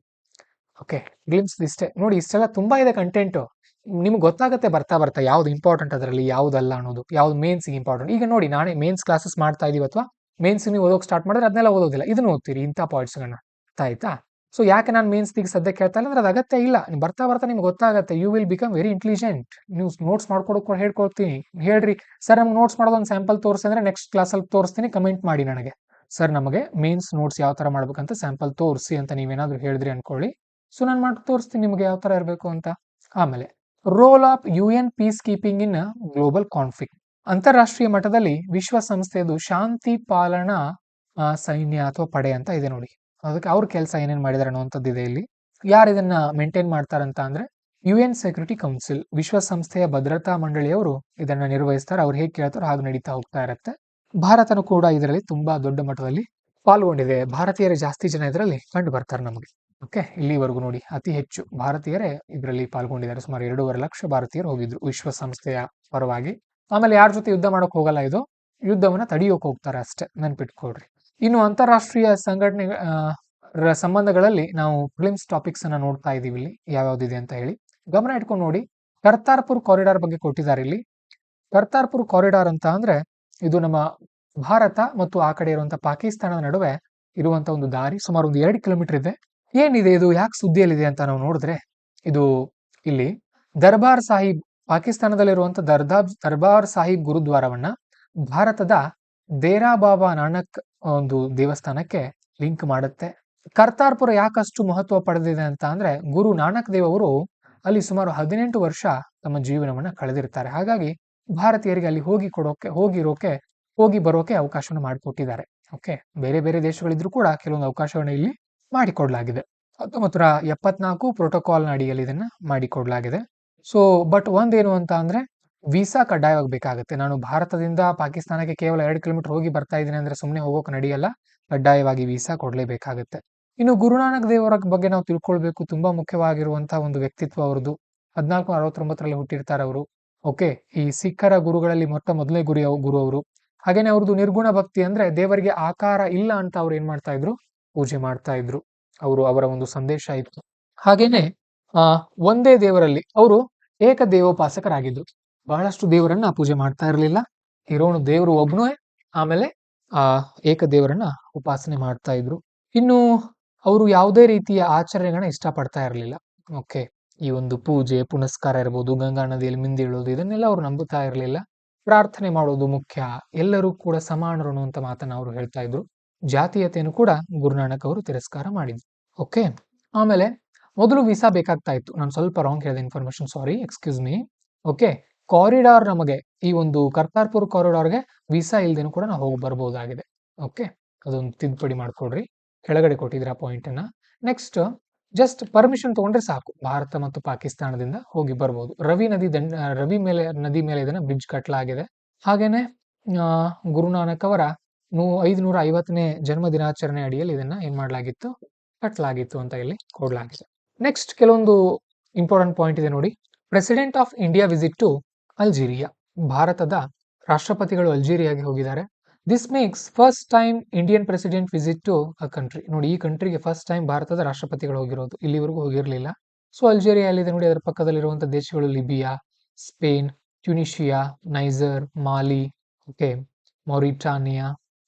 ಓಕೆ, ಗ್ಲಿಮ್ಸ್ ಇಷ್ಟೇ ನೋಡಿ, ಇಷ್ಟೆಲ್ಲ ತುಂಬಾ ಇದೆ ಕಂಟೆಂಟ್. ನಿಮ್ಗೆ ಗೊತ್ತಾಗುತ್ತೆ ಬರ್ತಾ ಬರ್ತಾ ಯಾವ್ದು ಇಂಪಾರ್ಟೆಂಟ್ ಅದರಲ್ಲಿ, ಯಾವ್ದಲ್ಲ ಅನ್ನೋದು, ಯಾವ್ದು ಮೇನ್ಸ್ ಇಂಪಾರ್ಟೆಂಟ್. ಈಗ ನೋಡಿ, ನಾನೇ ಮೇನ್ಸ್ ಕ್ಲಾಸಸ್ ಮಾಡ್ತಾ ಇದೀವಿ ಅಥವಾ ಮೇನ್ಸ್ ನೀವು ಓದೋಕೆ ಸ್ಟಾರ್ಟ್ ಮಾಡಿದ್ರೆ ಅದನ್ನೆಲ್ಲ ಓದೋದಿಲ್ಲ, ಇದನ್ನ ಓದ್ತೀರಿ, ಇಂಥ ಪಾಯಿಂಟ್ಸ್ಗಳನ್ನ. ಆಯ್ತಾ? ಸೊ ಯಾಕೆ ನಾನು ಮೇನ್ಸ್ ಈಗ ಸದ್ಯಕ್ಕೆ ಹೇಳ್ತಾ ಇಲ್ಲ ಅಂದ್ರೆ ಅದು ಅಗತ್ಯ ಇಲ್ಲ. ಬರ್ತಾ ಬರ್ತಾ ನಿಮ್ಗೆ ಗೊತ್ತಾಗುತ್ತೆ, you will become very intelligent. ನೀವು ನೋಟ್ಸ್ ಮಾಡ್ಕೊಡೋಕೆ ಹೇಳ್ಕೊಡ್ತೀನಿ, ಹೇಳ್ರಿ ಸರ್ ನಮ್ಗೆ ನೋಟ್ಸ್ ಮಾಡೋದು ಒಂದು ಸ್ಯಾಂಪಲ್ ತೋರಿಸಿ ಅಂದ್ರೆ ನೆಕ್ಸ್ಟ್ ಕ್ಲಾಸಲ್ಲಿ ತೋರಿಸ್ತೀನಿ, ಕಮೆಂಟ್ ಮಾಡಿ ನನಗೆ, ಸರ್ ನಮಗೆ ಮೇನ್ಸ್ ನೋಟ್ಸ್ ಯಾವ ತರ ಮಾಡ್ಬೇಕಂತ ಸ್ಯಾಂಪಲ್ ತೋರಿಸಿ ಅಂತ ನೀವೇನಾದ್ರೂ ಹೇಳಿದ್ರಿ ಅನ್ಕೊಳ್ಳಿ. ಸೊ ನಾನು ಮಾಡಿ ತೋರಿಸ್ತೀನಿ ನಿಮ್ಗೆ ಯಾವ ತರ ಇರಬೇಕು ಅಂತ. ಆಮೇಲೆ role of UN piece keeping in global conflict. ಅಂತಾರಾಷ್ಟ್ರೀಯ ಮಟ್ಟದಲ್ಲಿ ವಿಶ್ವಸಂಸ್ಥೆಯದು ಶಾಂತಿ ಪಾಲನಾ ಸೈನ್ಯ ಅಥವಾ ಪಡೆ ಅಂತ ಇದೆ ನೋಡಿ. ಅದಕ್ಕೆ ಅವ್ರ ಕೆಲಸ ಏನೇನ್ ಮಾಡಿದಾರೆ ಅನ್ನುವಂಥದ್ದು ಇದೆ ಇಲ್ಲಿ. ಯಾರು ಇದನ್ನ ಮೇಂಟೈನ್ ಮಾಡ್ತಾರಂತ ಅಂದ್ರೆ UN ಸೆಕ್ಯೂರಿಟಿ ಕೌನ್ಸಿಲ್, ವಿಶ್ವಸಂಸ್ಥೆಯ ಭದ್ರತಾ ಮಂಡಳಿಯವರು ಇದನ್ನ ನಿರ್ವಹಿಸ್ತಾರೆ. ಅವ್ರು ಹೇಗೆ ಕೇಳ್ತಾರೋ ಹಾಗೆ ನಡೀತಾ ಹೋಗ್ತಾ ಇರುತ್ತೆ. ಭಾರತನು ಕೂಡ ಇದರಲ್ಲಿ ತುಂಬಾ ದೊಡ್ಡ ಮಟ್ಟದಲ್ಲಿ ಪಾಲ್ಗೊಂಡಿದೆ. ಭಾರತೀಯರೇ ಜಾಸ್ತಿ ಜನ ಇದರಲ್ಲಿ ಕಂಡು ಬರ್ತಾರೆ ನಮಗೆ. ಓಕೆ, ಇಲ್ಲಿವರೆಗೂ ನೋಡಿ ಅತಿ ಹೆಚ್ಚು ಭಾರತೀಯರೇ ಇದರಲ್ಲಿ ಪಾಲ್ಗೊಂಡಿದ್ದಾರೆ. ಸುಮಾರು 2.5 ಲಕ್ಷ ಭಾರತೀಯರು ಹೋಗಿದ್ರು ವಿಶ್ವಸಂಸ್ಥೆಯ ಪರವಾಗಿ. ಆಮೇಲೆ ಯಾರ ಜೊತೆ ಯುದ್ಧ ಮಾಡಕ್ ಹೋಗಲ್ಲ, ಇದು ಯುದ್ಧವನ್ನ ತಡೆಯೋಕ್ ಹೋಗ್ತಾರೆ ಅಷ್ಟೇ, ನೆನ್ಪಿಟ್ಕೊಳ್ರಿ. ಇನ್ನು ಅಂತಾರಾಷ್ಟ್ರೀಯ ಸಂಘಟನೆ ಸಂಬಂಧಗಳಲ್ಲಿ ನಾವು ಫಿಲಿಮ್ಸ್ ಟಾಪಿಕ್ಸ್ ಅನ್ನ ನೋಡ್ತಾ ಇದೀವಿ ಇಲ್ಲಿ, ಯಾವ್ಯಾವ್ದಿದೆ ಅಂತ ಹೇಳಿ ಗಮನ ಇಟ್ಕೊಂಡು ನೋಡಿ. ಕರ್ತಾರ್ಪುರ್ ಕಾರಿಡಾರ್ ಬಗ್ಗೆ ಕೊಟ್ಟಿದ್ದಾರೆ ಇಲ್ಲಿ. ಕರ್ತಾರ್ಪುರ್ ಕಾರಿಡಾರ್ ಅಂತ ಅಂದ್ರೆ ಇದು ನಮ್ಮ ಭಾರತ ಮತ್ತು ಆ ಕಡೆ ಇರುವಂತಹ ಪಾಕಿಸ್ತಾನದ ನಡುವೆ ಇರುವಂತಹ ಒಂದು ದಾರಿ, ಸುಮಾರು ಒಂದು 2 ಕಿಲೋಮೀಟರ್ ಇದೆ. ಏನಿದೆ ಇದು, ಯಾಕೆ ಸುದ್ದಿಯಲ್ಲಿದೆ ಅಂತ ನಾವು ನೋಡಿದ್ರೆ, ಇದು ಇಲ್ಲಿ ದರ್ಬಾರ್ ಸಾಹಿಬ್, ಪಾಕಿಸ್ತಾನದಲ್ಲಿರುವಂತಹ ದರ್ಬಾರ್ ಸಾಹಿಬ್ ಗುರುದ್ವಾರವನ್ನ ಭಾರತದ ದೇರಾ ಬಾಬಾ ನಾನಕ್ ಒಂದು ದೇವಸ್ಥಾನಕ್ಕೆ ಲಿಂಕ್ ಮಾಡುತ್ತೆ. ಕರ್ತಾರ್ಪುರ ಯಾಕಷ್ಟು ಮಹತ್ವ ಪಡೆದಿದೆ ಅಂತ ಅಂದ್ರೆ, ಗುರು ನಾನಕ್ ದೇವ್ ಅವರು ಅಲ್ಲಿ ಸುಮಾರು 18 ವರ್ಷ ತಮ್ಮ ಜೀವನವನ್ನ ಕಳೆದಿರ್ತಾರೆ. ಹಾಗಾಗಿ ಭಾರತೀಯರಿಗೆ ಅಲ್ಲಿ ಹೋಗಿ ಬರೋಕೆ ಅವಕಾಶವನ್ನು ಮಾಡಿಕೊಟ್ಟಿದ್ದಾರೆ. ಓಕೆ, ಬೇರೆ ಬೇರೆ ದೇಶಗಳಿದ್ರು ಕೂಡ ಕೆಲವೊಂದು ಅವಕಾಶವನ್ನ ಇಲ್ಲಿ ಮಾಡಿಕೊಡ್ಲಾಗಿದೆ. 1974 ಪ್ರೋಟೋಕಾಲ್ ನ ಅಡಿಯಲ್ಲಿ ಇದನ್ನ ಮಾಡಿಕೊಡ್ಲಾಗಿದೆ. ಸೊ ಬಟ್ ಒಂದೇನು ಅಂತ ಅಂದ್ರೆ, ವೀಸಾ ಕಡ್ಡಾಯವಾಗಿ ಬೇಕಾಗುತ್ತೆ. ನಾನು ಭಾರತದಿಂದ ಪಾಕಿಸ್ತಾನಕ್ಕೆ ಕೇವಲ 2 ಕಿಲೋಮೀಟರ್ ಹೋಗಿ ಬರ್ತಾ ಇದ್ದೀನಿ ಅಂದ್ರೆ ಸುಮ್ಮನೆ ಹೋಗೋಕೆ ನಡೆಯಲ್ಲ, ಕಡ್ಡಾಯವಾಗಿ ವೀಸಾ ಕೊಡ್ಲೇಬೇಕಾಗುತ್ತೆ. ಇನ್ನು ಗುರುನಾನಕ್ ದೇವರ ಬಗ್ಗೆ ನಾವು ತಿಳ್ಕೊಳ್ಬೇಕು, ತುಂಬಾ ಮುಖ್ಯವಾಗಿರುವಂತಹ ಒಂದು ವ್ಯಕ್ತಿತ್ವ ಅವರದು. 1469ರಲ್ಲಿ ಹುಟ್ಟಿರ್ತಾರೆ ಅವರು. ಓಕೆ, ಈ ಸಿಖ್ಖರ ಗುರುಗಳಲ್ಲಿ ಮೊದಲನೇ ಗುರು ಅವರು. ಹಾಗೇನೆ ಅವ್ರದ್ದು ನಿರ್ಗುಣ ಭಕ್ತಿ, ಅಂದ್ರೆ ದೇವರಿಗೆ ಆಕಾರ ಇಲ್ಲ ಅಂತ ಅವ್ರು ಏನ್ ಮಾಡ್ತಾ ಇದ್ರು, ಪೂಜೆ ಮಾಡ್ತಾ ಇದ್ರು. ಅವರ ಒಂದು ಸಂದೇಶ ಇತ್ತು. ಹಾಗೇನೆ ಒಂದೇ ದೇವರಲ್ಲಿ ಅವರು ಏಕ ದೇವೋಪಾಸಕರಾಗಿದ್ರು. ಬಹಳಷ್ಟು ದೇವರನ್ನ ಪೂಜೆ ಮಾಡ್ತಾ ಇರಲಿಲ್ಲ, ಇರೋನು ದೇವರು ಒಬ್ನೇ, ಆಮೇಲೆ ಏಕ ದೇವರನ್ನ ಉಪಾಸನೆ ಮಾಡ್ತಾ ಇದ್ರು. ಇನ್ನು ಅವರು ಯಾವುದೇ ರೀತಿಯ ಆಚರಣೆಗಳನ್ನ ಇಷ್ಟಪಡ್ತಾ ಇರಲಿಲ್ಲ. ಓಕೆ, ಈ ಒಂದು ಪೂಜೆ ಪುನಸ್ಕಾರ ಇರ್ಬೋದು, ಗಂಗಾ ನದಿಯಲ್ಲಿ ಮಿಂದೇಳೋದು, ಇದನ್ನೆಲ್ಲ ಅವ್ರು ನಂಬುತ್ತಾ ಇರಲಿಲ್ಲ. ಪ್ರಾರ್ಥನೆ ಮಾಡೋದು ಮುಖ್ಯ, ಎಲ್ಲರೂ ಕೂಡ ಸಮಾನರು ಅನ್ನುವಂತ ಮಾತನ್ನ ಅವರು ಹೇಳ್ತಾ ಇದ್ರು. ಜಾತೀಯತೆಯನ್ನು ಕೂಡ ಗುರುನಾನಕ್ ಅವರು ತಿರಸ್ಕಾರ ಮಾಡಿದ್ರು. ಓಕೆ, ಆಮೇಲೆ ಮೊದಲು ವೀಸಾ ಬೇಕಾಗ್ತಾ ಇತ್ತು. ನಾನು ಸ್ವಲ್ಪ ರಾಂಗ್ ಹೇಳಿದೆ ಇನ್ಫಾರ್ಮೇಶನ್, ಸಾರಿ, ಎಕ್ಸ್ಕ್ಯೂಸ್ ಮೀ. ಓಕೆ, ಕಾರಿಡಾರ್ ನಮಗೆ ಈ ಒಂದು ಕರ್ತಾರ್ಪುರ್ ಕಾರಿಡಾರ್ಗೆ ವೀಸಾ ಇಲ್ದೇನೂ ಕೂಡ ನಾವು ಹೋಗಿ ಬರ್ಬೋದಾಗಿದೆ. ಓಕೆ, ಅದೊಂದು ತಿದ್ದುಪಡಿ ಮಾಡ್ಕೊಡ್ರಿ, ಕೆಳಗಡೆ ಕೊಟ್ಟಿದ್ರೆ ಆ ಪಾಯಿಂಟ್ ಅನ್ನ. ನೆಕ್ಸ್ಟ್, ಜಸ್ಟ್ ಪರ್ಮಿಷನ್ ತಗೊಂಡ್ರೆ ಸಾಕು, ಭಾರತ ಮತ್ತು ಪಾಕಿಸ್ತಾನದಿಂದ ಹೋಗಿ ಬರ್ಬೋದು. ರವಿ ನದಿ ಮೇಲೆ ಇದನ್ನ ಬ್ರಿಡ್ಜ್ ಕಟ್ಟಲಾಗಿದೆ. ಹಾಗೇನೆ ಗುರುನಾನಕ್ ಅವರ 550ನೇ ಜನ್ಮ ದಿನಾಚರಣೆ ಅಡಿಯಲ್ಲಿ ಇದನ್ನ ಏನ್ ಮಾಡಲಾಗಿತ್ತು, ಕಟ್ಟಲಾಗಿತ್ತು ಅಂತ ಇಲ್ಲಿ ಕೊಡಲಾಗಿದೆ. ನೆಕ್ಸ್ಟ್ ಕೆಲವೊಂದು ಇಂಪಾರ್ಟೆಂಟ್ ಪಾಯಿಂಟ್ ಇದೆ ನೋಡಿ. President of India visit to Algeria. ಭಾರತದ ರಾಷ್ಟ್ರಪತಿಗಳು ಅಲ್ಜೀರಿಯಾಗೆ ಹೋಗಿದ್ದಾರೆ. This makes first time Indian president visit to a country. ನೋಡಿ, ಈ ಕಂಟ್ರಿಗೆ ಫಸ್ಟ್ ಟೈಮ್ ಭಾರತದ ರಾಷ್ಟ್ರಪತಿಗಳು ಹೋಗಿರೋದು, ಇಲ್ಲಿವರೆಗೂ ಹೋಗಿರಲಿಲ್ಲ. ಸೊ ಅಲ್ಜೀರಿಯಾ ಎಲ್ಲಿದೆ ನೋಡಿ, ಅದರ ಪಕ್ಕದಲ್ಲಿರುವಂತಹ ದೇಶಗಳು ಲಿಬಿಯಾ, ಸ್ಪೇನ್, ಟ್ಯುನಿಷಿಯಾ, ನೈಜರ್, ಮಾಲಿ, ಓಕೆ, ಮೌರಿಟಾನಿಯಾ.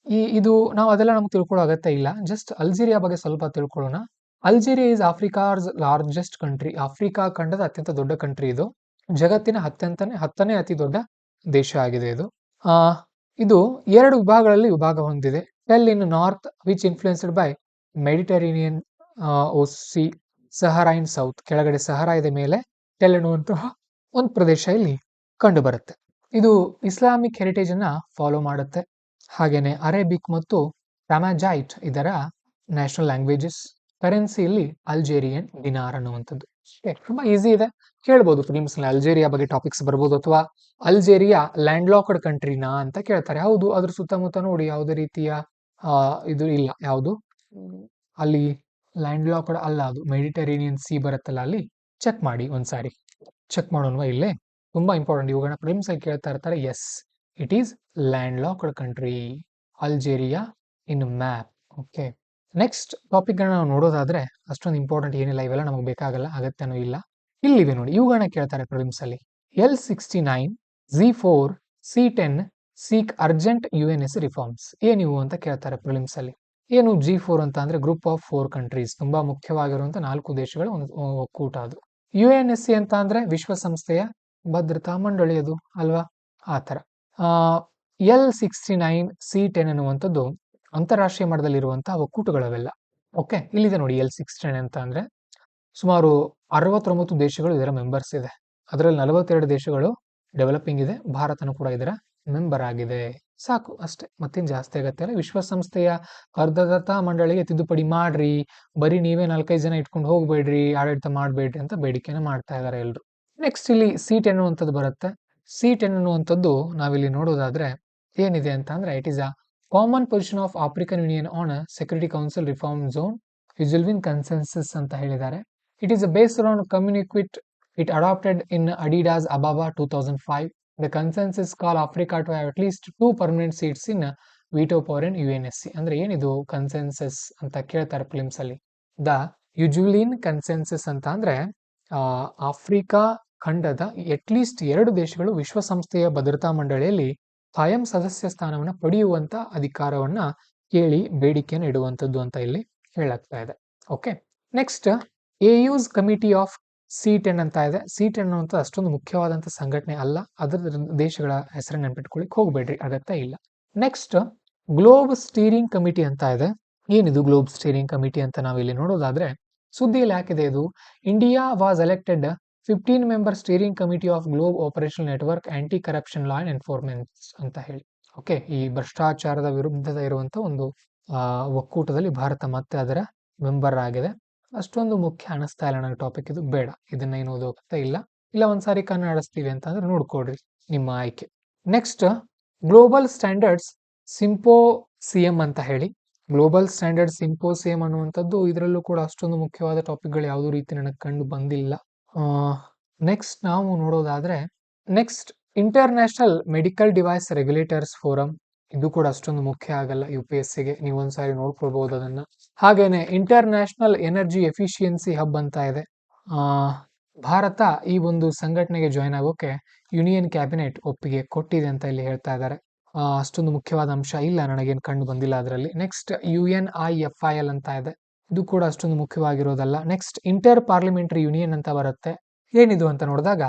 ಇದು ನಾವು ಅದೆಲ್ಲ ನಮ್ಗೆ ತಿಳ್ಕೊಳ್ಳೋ ಅಗತ್ಯ ಇಲ್ಲ. ಜಸ್ಟ್ ಅಲ್ಜೀರಿಯಾ ಬಗ್ಗೆ ಸ್ವಲ್ಪ ತಿಳ್ಕೊಳ್ಳೋಣ. Algeria is Africa's largest country. Africa ಖಂಡದ ಅತ್ಯಂತ ದೊಡ್ಡ ಕಂಟ್ರಿ ಇದು. ಜಗತ್ತಿನ ಹತ್ತನೇ ಅತಿ ದೊಡ್ಡ ದೇಶ ಆಗಿದೆ ಇದು. ಇದು 2 ವಿಭಾಗಗಳಲ್ಲಿ ವಿಭಾಗ ಹೊಂದಿದೆ. Tell in north which influenced by Mediterranean ಓಸಿ, ಸಹರಾ ಇನ್ ಸೌತ್. ಕೆಳಗಡೆ ಸಹರಾ ಇದೆ, ಮೇಲೆ ಟೆಲ್ ಎನ್ನುವಂತಹ ಒಂದು ಪ್ರದೇಶ ಇಲ್ಲಿ ಕಂಡು ಬರುತ್ತೆ. ಇದು ಇಸ್ಲಾಮಿಕ್ ಹೆರಿಟೇಜ್ ಅನ್ನ ಫಾಲೋ ಮಾಡುತ್ತೆ. ಹಾಗೇನೆ ಅರೇಬಿಕ್ ಮತ್ತು ಟಮಾಜೈಟ್ ಇದರ ನ್ಯಾಷನಲ್ ಲ್ಯಾಂಗ್ವೇಜಸ್. ಕರೆನ್ಸಿ ಇಲ್ಲಿ ಅಲ್ಜೇರಿಯನ್ ದಿನಾರ್ ಅನ್ನುವಂಥದ್ದು. ತುಂಬಾ ಈಸಿ ಇದೆ, ಕೇಳ್ಬೋದು ಪ್ರಿಲಿಮ್ಸ್ ನಲ್ಲಿ. ಅಲ್ಜೇರಿಯಾ ಬಗ್ಗೆ ಟಾಪಿಕ್ಸ್ ಬರ್ಬೋದು, ಅಥವಾ ಅಲ್ಜೇರಿಯಾ ಲ್ಯಾಂಡ್ ಲಾಕ್ಡ್ ಕಂಟ್ರಿನಾ ಅಂತ ಕೇಳ್ತಾರೆ. ಹೌದು, ಅದ್ರ ಸುತ್ತಮುತ್ತ ನೋಡಿ ಯಾವುದೇ ರೀತಿಯ ಇದು ಇಲ್ಲ. ಯಾವುದು ಅಲ್ಲಿ ಲ್ಯಾಂಡ್ ಲಾಕ್ಡ್ ಅಲ್ಲ, ಅದು ಮೆಡಿಟರೇನಿಯನ್ ಸಿ ಬರುತ್ತಲ್ಲ, ಅಲ್ಲಿ ಚೆಕ್ ಮಾಡಿ ಒಂದ್ಸಾರಿ. ಚೆಕ್ ಮಾಡೋಣ ಇಲ್ಲೇ, ತುಂಬಾ ಇಂಪಾರ್ಟೆಂಟ್. ಇವುಗಳನ್ನ ಪ್ರಿಲಿಮ್ಸ್ ಅಲ್ಲಿ ಕೇಳ್ತಾ ಇರ್ತಾರೆ. Yes, it is landlocked country Algeria in map. Okay, next topic ಗಳನ್ನ ನಾವು ನೋಡೋದಾದ್ರೆ ಅಷ್ಟೊಂದು ಇಂಪಾರ್ಟೆಂಟ್ ಏನಿಲ್ಲ, ಇವೆಲ್ಲ ನಮಗೆ ಬೇಕಾಗಲ್ಲ, ಅಗತ್ಯನೂ ಇಲ್ಲ. ಇಲ್ಲಿವೆ ನೋಡಿ, ಇವುಗಳನ್ನ ಕೇಳ್ತಾರೆ ಪ್ರಿಲಿಮ್ಸ್ ಅಲ್ಲಿ. L69, Z4, C10 seek urgent UNSC reforms. ಏನಿವು ಅಂತ ಕೇಳ್ತಾರೆ ಪ್ರಿಲಿಮ್ಸ್ ಅಲ್ಲಿ. ಏನು G4 ಅಂತ ಅಂದ್ರೆ ಗ್ರೂಪ್ ಆಫ್ 4 ಕಂಟ್ರೀಸ್, ತುಂಬಾ ಮುಖ್ಯವಾಗಿರುವಂತ 4 ದೇಶಗಳ ಒಂದು ಒಕ್ಕೂಟ ಅದು. UNSC ಅಂತ ಅಂದ್ರೆ ವಿಶ್ವಸಂಸ್ಥೆಯ ಭದ್ರತಾ ಮಂಡಳಿ ಅದು ಅಲ್ವಾ, ಆತರ. L69, C10 ಅನ್ನುವಂಥದ್ದು ಅಂತಾರಾಷ್ಟ್ರೀಯ ಮಟ್ಟದಲ್ಲಿರುವಂತಹ ಒಕ್ಕೂಟಗಳವೆಲ್ಲ. ಓಕೆ, ಇಲ್ಲಿದೆ ನೋಡಿ L69 ಅಂತ ಅಂದ್ರೆ ಸುಮಾರು 69 ದೇಶಗಳು ಇದರ ಮೆಂಬರ್ಸ್ ಇದೆ. ಅದರಲ್ಲಿ 42 ದೇಶಗಳು ಡೆವಲಪಿಂಗ್ ಇದೆ, ಭಾರತನೂ ಕೂಡ ಇದರ ಮೆಂಬರ್ ಆಗಿದೆ. ಸಾಕು ಅಷ್ಟೇ, ಮತ್ತೇನು ಜಾಸ್ತಿ ಆಗತ್ತೆ ಅಲ್ಲ. ವಿಶ್ವಸಂಸ್ಥೆಯ ಭದ್ರತಾ ಮಂಡಳಿಗೆ ತಿದ್ದುಪಡಿ ಮಾಡ್ರಿ, ಬರೀ ನೀವೇ 4-5 ಜನ ಇಟ್ಕೊಂಡು ಹೋಗ್ಬೇಡ್ರಿ, ಆಡಳಿತ ಮಾಡ್ಬೇಡ್ರಿ ಅಂತ ಬೇಡಿಕೆನ ಮಾಡ್ತಾ ಇದಾರೆ ಎಲ್ರು. ನೆಕ್ಸ್ಟ್ ಇಲ್ಲಿ C10 ಅನ್ನುವಂಥದ್ದು ಬರುತ್ತೆ. C10 ಅನ್ನುವಂಥದ್ದು ನಾವಿಲ್ಲಿ ನೋಡೋದಾದ್ರೆ ಏನಿದೆ ಅಂತ ಅಂದ್ರೆ, it is a common position of African union on security council reform known Ezulwini consensus ಅಂತ ಹೇಳಿದ್ದಾರೆ. It is based on communique it adopted in Addis Ababa 2005. The consensus call Africa to have at least 2 permanent seats in veto power in UNSC. ಅಂದ್ರೆ ಏನಿದು ಕನ್ಸೆನ್ಸಸ್ ಅಂತ ಕೇಳ್ತಾರೆ ಫಿಲಿಮ್ಸ್ ಅಲ್ಲಿ. ದ ಯುಜುಲಿನ್ ಕನ್ಸೆನ್ಸಸ್ ಅಂತ ಅಂದ್ರೆ ಆಫ್ರಿಕಾ ಖಂಡದ ಅಟ್ಲೀಸ್ಟ್ 2 ದೇಶಗಳು ವಿಶ್ವಸಂಸ್ಥೆಯ ಭದ್ರತಾ ಮಂಡಳಿಯಲ್ಲಿ ಕಾಯಂ ಸದಸ್ಯ ಸ್ಥಾನವನ್ನ ಪಡೆಯುವಂತ ಅಧಿಕಾರವನ್ನ ಕೇಳಿ ಬೇಡಿಕೆಯನ್ನು ಇಡುವಂತದ್ದು ಅಂತ ಇಲ್ಲಿ ಹೇಳಾಗ್ತಾ ಇದೆ. Okay, next AU's committee of C10 ಅಂತ ಇದೆ. C10 ಅನ್ನುವಂಥ ಅಷ್ಟೊಂದು ಮುಖ್ಯವಾದಂಥ ಸಂಘಟನೆ ಅಲ್ಲ, ಅದರ ದೇಶಗಳ ಹೆಸರನ್ನು ನೆನ್ಪಿಟ್ಕೊಳ್ಳಿಕ್ ಹೋಗ್ಬೇಡ್ರಿ, ಅಗತ್ಯ ಇಲ್ಲ. ನೆಕ್ಸ್ಟ್ ಗ್ಲೋಬ್ ಸ್ಟೀರಿಂಗ್ ಕಮಿಟಿ ಅಂತ ಇದೆ. ಏನಿದು ಗ್ಲೋಬ್ ಸ್ಟೀರಿಂಗ್ ಕಮಿಟಿ ಅಂತ ನಾವಿಲ್ಲಿ ನೋಡೋದಾದ್ರೆ ಸುದ್ದಿಯಲ್ಲಿ ಯಾಕಿದೆ ಇದು, India was elected 15 member steering committee of globe operational network aunty corruption law and enforcement ಅಂತ ಹೇಳಿ. ಓಕೆ, ಈ ಭ್ರಷ್ಟಾಚಾರದ ವಿರುದ್ಧದ ಇರುವಂತ ಒಂದು ಒಕ್ಕೂಟದಲ್ಲಿ ಭಾರತ ಮತ್ತೆ ಅದರ ಮೆಂಬರ್ ಆಗಿದೆ. ಅಷ್ಟೊಂದು ಮುಖ್ಯ ಅನಿಸ್ತಾ ಇಲ್ಲ ನನಗೆ ಟಾಪಿಕ್, ಇದು ಬೇಡ, ಇದನ್ನ ಏನು ಓದೋಗ್ತಾ ಇಲ್ಲ ಒಂದ್ಸಾರಿ ಕನ್ನಡಿಸ್ತೀವಿ ಅಂತಂದ್ರೆ ನೋಡ್ಕೊಡ್ರಿ, ನಿಮ್ಮ ಆಯ್ಕೆ. ನೆಕ್ಸ್ಟ್ ಗ್ಲೋಬಲ್ ಸ್ಟ್ಯಾಂಡರ್ಡ್ಸ್ ಸಿಂಪೋಸಿಯಂ ಅಂತ ಹೇಳಿ. ಗ್ಲೋಬಲ್ ಸ್ಟ್ಯಾಂಡರ್ಡ್ ಸಿಂಪೋಸಿಯಂ ಅನ್ನುವಂಥದ್ದು ಇದರಲ್ಲೂ ಕೂಡ ಅಷ್ಟೊಂದು ಮುಖ್ಯವಾದ ಟಾಪಿಕ್ಗಳು ಯಾವುದೂ ರೀತಿ ನನಗೆ ಕಂಡು ಬಂದಿಲ್ಲ. ನೆಕ್ಸ್ಟ್ ನಾವು ನೋಡೋದಾದ್ರೆ next international medical device regulators forum. ಇದು ಕೂಡ ಅಷ್ಟೊಂದು ಮುಖ್ಯ ಆಗಲ್ಲ UPSCಗೆ, ನೀವು ಒಂದ್ಸಾರಿ ನೋಡ್ಕೊಳ್ಬಹುದು ಅದನ್ನ. ಹಾಗೇನೆ ಇಂಟರ್ನ್ಯಾಷನಲ್ ಎನರ್ಜಿ ಎಫಿಷಿಯನ್ಸಿ ಹಬ್ ಅಂತ ಇದೆ. ಭಾರತ ಈ ಒಂದು ಸಂಘಟನೆಗೆ ಜಾಯ್ನ್ ಆಗೋಕೆ ಯೂನಿಯನ್ ಕ್ಯಾಬಿನೆಟ್ ಒಪ್ಪಿಗೆ ಕೊಟ್ಟಿದೆ ಅಂತ ಇಲ್ಲಿ ಹೇಳ್ತಾ ಇದ್ದಾರೆ. ಅಷ್ಟೊಂದು ಮುಖ್ಯವಾದ ಅಂಶ ಇಲ್ಲ, ನನಗೇನು ಕಂಡು ಬಂದಿಲ್ಲ ಅದರಲ್ಲಿ. ನೆಕ್ಸ್ಟ್ UNIFIL ಅಂತ ಇದೆ, ಇದು ಕೂಡ ಅಷ್ಟೊಂದು ಮುಖ್ಯವಾಗಿರೋದಲ್ಲ. ನೆಕ್ಸ್ಟ್ ಇಂಟರ್ ಪಾರ್ಲಿಮೆಂಟರಿ ಯೂನಿಯನ್ ಅಂತ ಬರುತ್ತೆ. ಏನಿದು ಅಂತ ನೋಡಿದಾಗ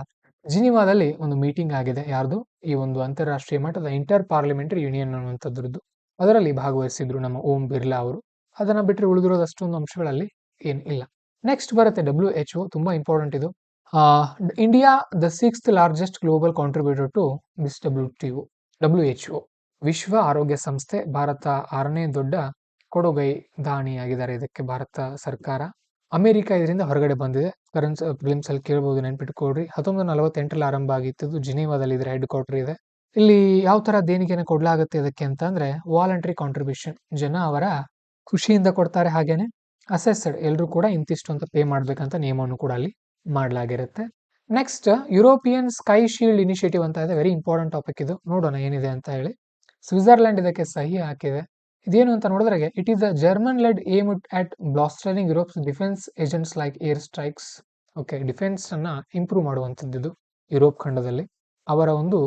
ಜಿನಿವಾದಲ್ಲಿ ಒಂದು ಮೀಟಿಂಗ್ ಆಗಿದೆ, ಯಾರ್ದು, ಈ ಒಂದು ಅಂತಾರಾಷ್ಟ್ರೀಯ ಮಟ್ಟದ ಇಂಟರ್ ಪಾರ್ಲಿಮೆಂಟರಿ ಯೂನಿಯನ್ ಅನ್ನುವಂಥದ್ರದ್ದು. ಅದರಲ್ಲಿ ಭಾಗವಹಿಸಿದ್ರು ನಮ್ಮ ಓಂ ಬಿರ್ಲಾ ಅವರು. ಅದನ್ನ ಬಿಟ್ಟರೆ ಉಳಿದಿರೋದು ಅಷ್ಟೊಂದು ಅಂಶಗಳಲ್ಲಿ ಏನು ಇಲ್ಲ. ನೆಕ್ಸ್ಟ್ ಬರುತ್ತೆ WHO, ತುಂಬಾ ಇಂಪಾರ್ಟೆಂಟ್ ಇದು. India the 6th largest global contributor to this WHO. ವಿಶ್ವ ಆರೋಗ್ಯ ಸಂಸ್ಥೆ, ಭಾರತ 6ನೇ ದೊಡ್ಡ ಕೊಡುಗೈ ದಾನಿಯಾಗಿದ್ದಾರೆ ಇದಕ್ಕೆ ಭಾರತ ಸರ್ಕಾರ. ಅಮೆರಿಕ ಇದರಿಂದ ಹೊರಗಡೆ ಬಂದಿದೆ. ಪ್ರಿಲಿಮ್ಸ್ ಅಲ್ಲಿ ಕೇಳಬಹುದು, ನೆನ್ಪಿಟ್ಕೊಳ್ರಿ. 1948ರಲ್ಲಿ ಆರಂಭ ಆಗಿತ್ತು. ಜಿನೀವಾದಲ್ಲಿ ಇದರ ಹೆಡ್ ಕ್ವಾರ್ಟರ್ ಇದೆ. ಇಲ್ಲಿ ಯಾವ ತರ ದೇಣಿಗೆನ ಕೊಡ್ಲಾಗುತ್ತೆ ಇದಕ್ಕೆ ಅಂತ ಅಂದ್ರೆ ವಾಲಂಟರಿ ಕಾಂಟ್ರಿಬ್ಯೂಷನ್, ಜನ ಅವರ ಖುಷಿಯಿಂದ ಕೊಡ್ತಾರೆ. ಹಾಗೇನೆ ಅಸೆಸ್ಡ್, ಎಲ್ಲರೂ ಕೂಡ ಇಂತಿಷ್ಟು ಅಂತ ಪೇ ಮಾಡ್ಬೇಕಂತ ನಿಯಮವನ್ನು ಕೂಡ ಅಲ್ಲಿ ಮಾಡಲಾಗಿರುತ್ತೆ. Next European sky shield initiative ಅಂತ ಇದೆ. ವೆರಿ ಇಂಪಾರ್ಟೆಂಟ್ ಟಾಪಿಕ್ ಇದು. ನೋಡೋಣ ಏನಿದೆ ಅಂತ ಹೇಳಿ. ಸ್ವಿಟ್ಜರ್ಲೆಂಡ್ ಇದಕ್ಕೆ ಸಹಿ ಹಾಕಿದೆ. ಇದೇನು ಅಂತ ನೋಡಿದ್ರೆ, it is the German led aim at bolstering Europe's defence ಏಜೆಂಟ್ಸ್ like air strikes. Okay, defence ಅನ್ನ ಇಂಪ್ರೂವ್ ಮಾಡುವಂಥದ್ದು ಯುರೋಪ್ ಖಂಡದಲ್ಲಿ. ಅವರ ಒಂದು